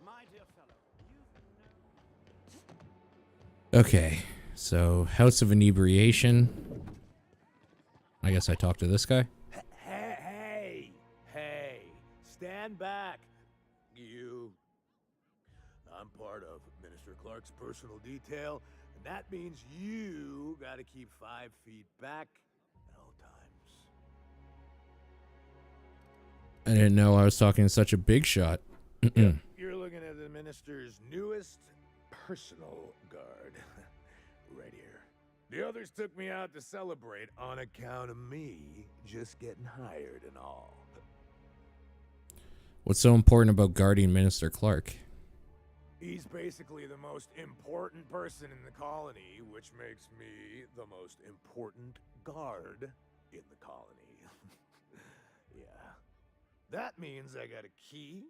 My dear fellow, you've Okay, so House of Inebriation. I guess I talked to this guy. Hey, stand back. You. I'm part of Minister Clark's personal detail, and that means you gotta keep 5 feet back at all times. I didn't know I was talking to such a big shot. You're looking at the Minister's newest personal guard. Right here. The others took me out to celebrate on account of me just getting hired and all. What's so important about guarding Minister Clark? He's basically the most important person in the colony, which makes me the most important guard in the colony. Yeah. That means I got a key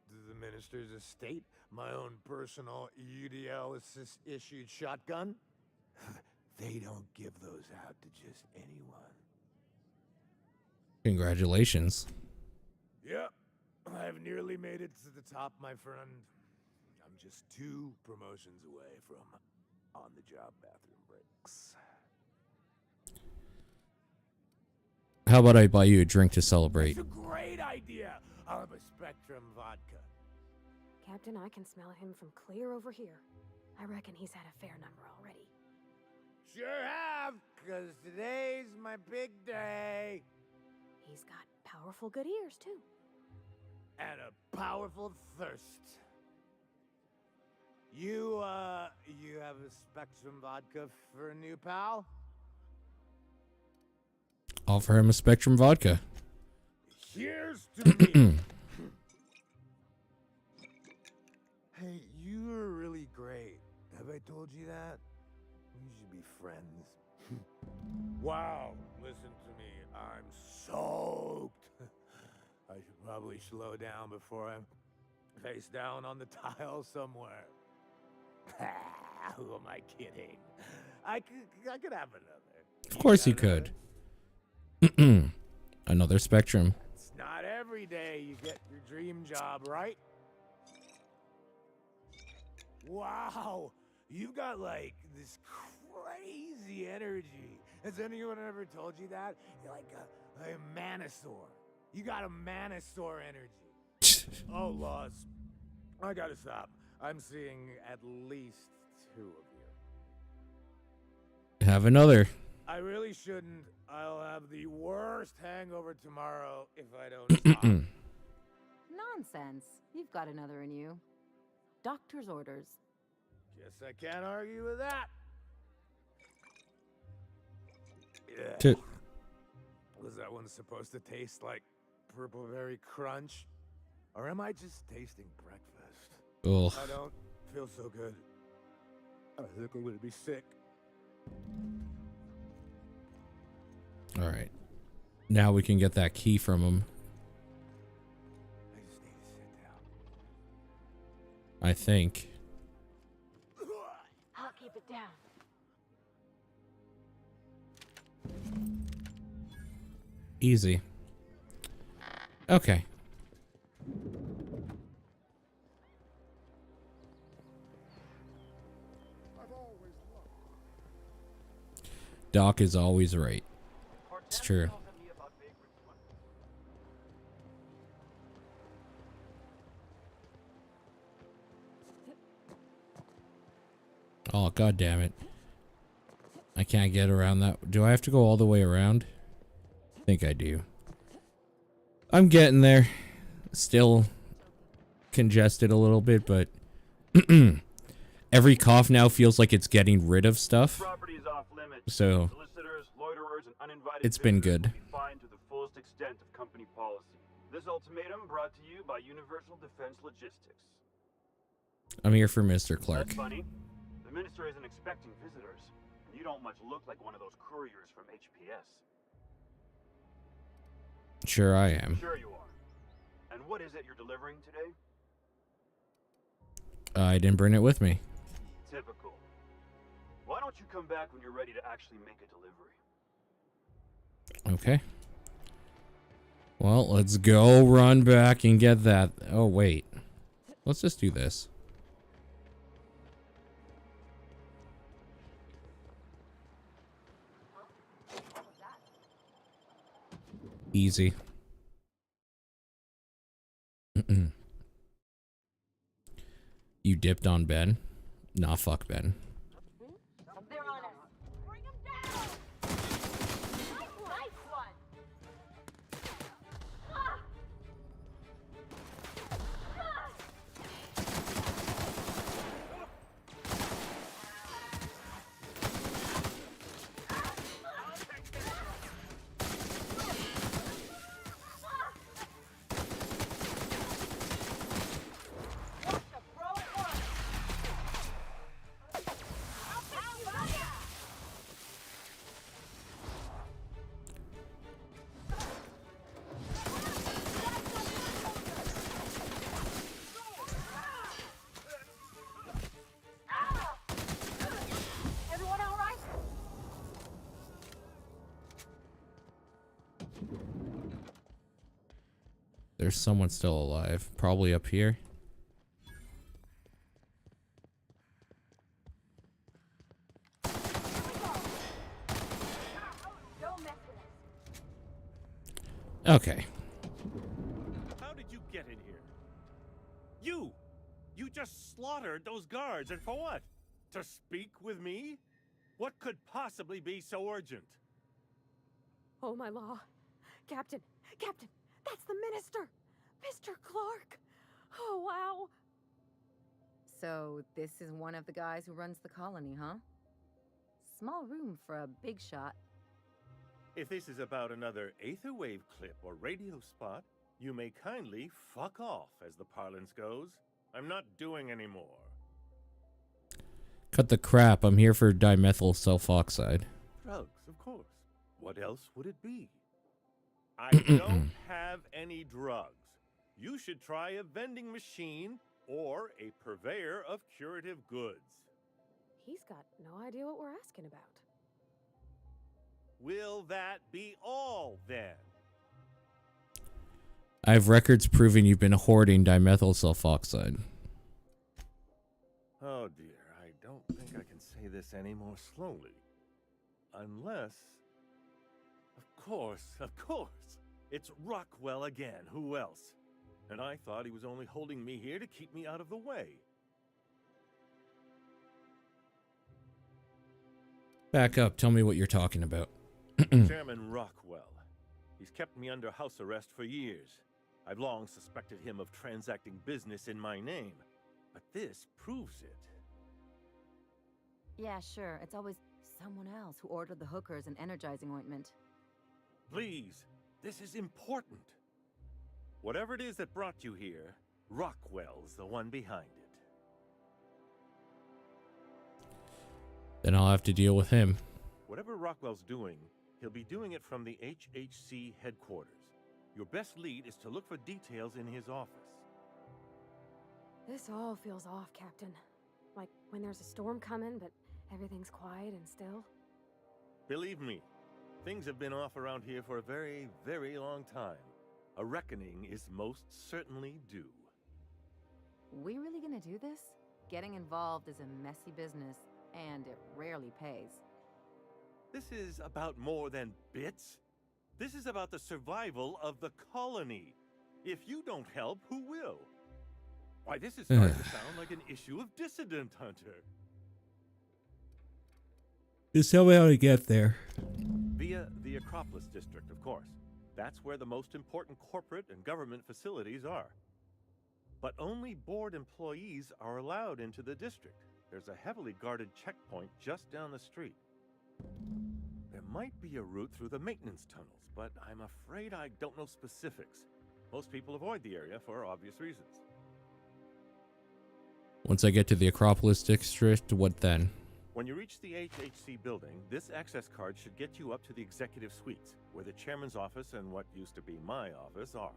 to the minister's estate, my own personal UDL-issued shotgun. They don't give those out to just anyone. Congratulations. Yep. I've nearly made it to the top, my friend. I'm just 2 promotions away from on-the-job bathroom breaks. How about I buy you a drink to celebrate? That's a great idea. I'll have a Spectrum vodka. Captain, I can smell him from clear over here. I reckon he's had a fair number already. Sure have, because today's my big day. He's got powerful good ears, too. And a powerful thirst. You have a Spectrum vodka for a new pal? Offer him a Spectrum vodka. Here's to me. Hey, you were really great. Have I told you that? We should be friends. Wow, listen to me. I'm soaked. I should probably slow down before I'm face down on the tile somewhere. Who am I kidding? I could have another. Of course you could. Another Spectrum. It's not every day you get your dream job, right? Wow, you've got like this crazy energy. Has anyone ever told you that? You're like a manosaur. You got a manosaur energy. Oh, Laws. I gotta stop. I'm seeing at least 2 of you. Have another. I really shouldn't. I'll have the worst hangover tomorrow if I don't stop. Nonsense. You've got another in you. Doctor's orders. Guess I can't argue with that. To- Was that one supposed to taste like purple berry crunch? Or am I just tasting breakfast? Ugh. I don't feel so good. I think I'm gonna be sick. All right. Now we can get that key from him. I just need to sit down. I think. I'll keep it down. Easy. Okay. Doc is always right. It's true. Oh, god damn it. I can't get around that. Do I have to go all the way around? I think I do. I'm getting there. Still congested a little bit, but every cough now feels like it's getting rid of stuff. So it's been good. To the fullest extent of company policy. This ultimatum brought to you by Universal Defense Logistics. I'm here for Mr. Clark. That's funny. The minister isn't expecting visitors, and you don't much look like one of those couriers from HPS. Sure I am. Sure you are. And what is it you're delivering today? I didn't bring it with me. Typical. Why don't you come back when you're ready to actually make a delivery? Okay. Well, let's go run back and get that. Oh, wait. Let's just do this. Easy. You dipped on Ben? Nah, fuck Ben. They're on us. Bring them down! Nice one! Ah! Everyone all right? There's someone still alive. Probably up here. Okay. How did you get in here? You! You just slaughtered those guards, and for what? To speak with me? What could possibly be so urgent? Oh, my law. Captain, Captain, that's the minister! Mr. Clark! Oh, wow. So, this is one of the guys who runs the colony, huh? Small room for a big shot. If this is about another aether wave clip or radio spot, you may kindly fuck off, as the parlance goes. I'm not doing any more. Cut the crap. I'm here for dimethyl sulfoxide. Drugs, of course. What else would it be? I don't have any drugs. You should try a vending machine or a purveyor of curative goods. He's got no idea what we're asking about. Will that be all, then? I have records proving you've been hoarding dimethyl sulfoxide. Oh dear, I don't think I can say this any more slowly. Unless... Of course! It's Rockwell again, who else? And I thought he was only holding me here to keep me out of the way. Back up. Tell me what you're talking about. Chairman Rockwell. He's kept me under house arrest for years. I've long suspected him of transacting business in my name, but this proves it. Yeah, sure. It's always someone else who ordered the hookers and energizing ointment. Please, this is important. Whatever it is that brought you here, Rockwell's the one behind it. Then I'll have to deal with him. Whatever Rockwell's doing, he'll be doing it from the HHC headquarters. Your best lead is to look for details in his office. This all feels off, Captain. Like when there's a storm coming, but everything's quiet and still. Believe me, things have been off around here for a very, very long time. A reckoning is most certainly due. We really gonna do this? Getting involved is a messy business, and it rarely pays. This is about more than bits. This is about the survival of the colony. If you don't help, who will? Why, this is starting to sound like an issue of Dissident Hunter. Just tell me how to get there. Via the Acropolis District, of course. That's where the most important corporate and government facilities are. But only board employees are allowed into the district. There's a heavily guarded checkpoint just down the street. There might be a route through the maintenance tunnels, but I'm afraid I don't know specifics. Most people avoid the area for obvious reasons. Once I get to the Acropolis District, what then? When you reach the HHC building, this access card should get you up to the executive suites, where the chairman's office and what used to be my office are.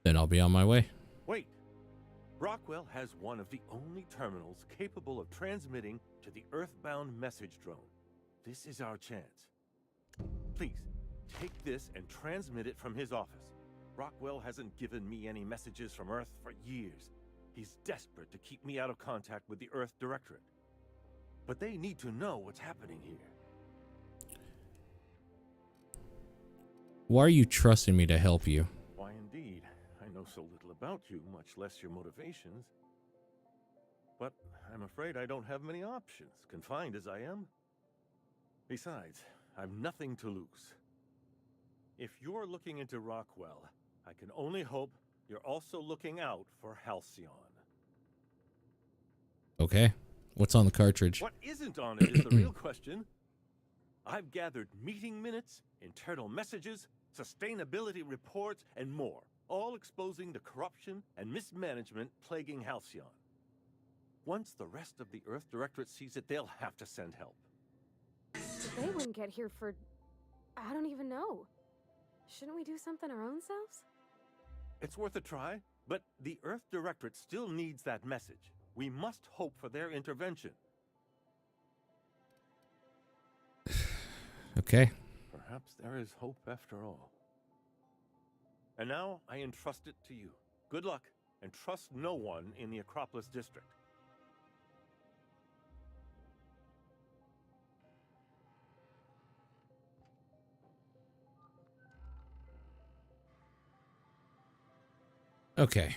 Then I'll be on my way. Wait! Rockwell has one of the only terminals capable of transmitting to the Earthbound message drone. This is our chance. Please, take this and transmit it from his office. Rockwell hasn't given me any messages from Earth for years. He's desperate to keep me out of contact with the Earth Directorate. But they need to know what's happening here. Why are you trusting me to help you? Why, indeed. I know so little about you, much less your motivations. But I'm afraid I don't have many options, confined as I am. Besides, I've nothing to lose. If you're looking into Rockwell, I can only hope you're also looking out for Halcyon. Okay. What's on the cartridge? What isn't on it is the real question. I've gathered meeting minutes, internal messages, sustainability reports, and more, all exposing the corruption and mismanagement plaguing Halcyon. Once the rest of the Earth Directorate sees it, they'll have to send help. They wouldn't get here for... I don't even know. Shouldn't we do something our own selves? It's worth a try, but the Earth Directorate still needs that message. We must hope for their intervention. Okay. Perhaps there is hope after all. And now I entrust it to you. Good luck, and trust no one in the Acropolis District. Okay.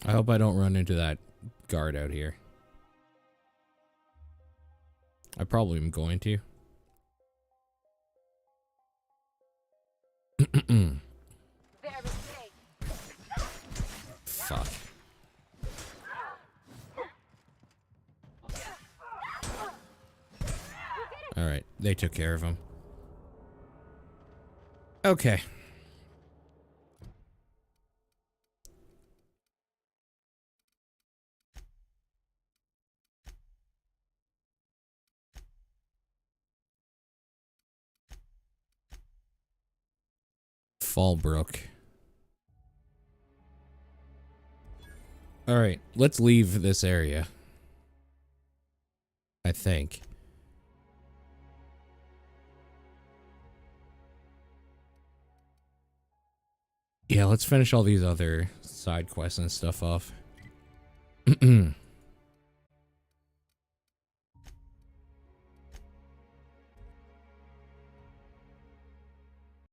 I hope I don't run into that guard out here. I probably am going to. Fuck. Alright, they took care of him. Okay. Fallbrook. Alright, let's leave this area. I think. Yeah, let's finish all these other side quests and stuff off.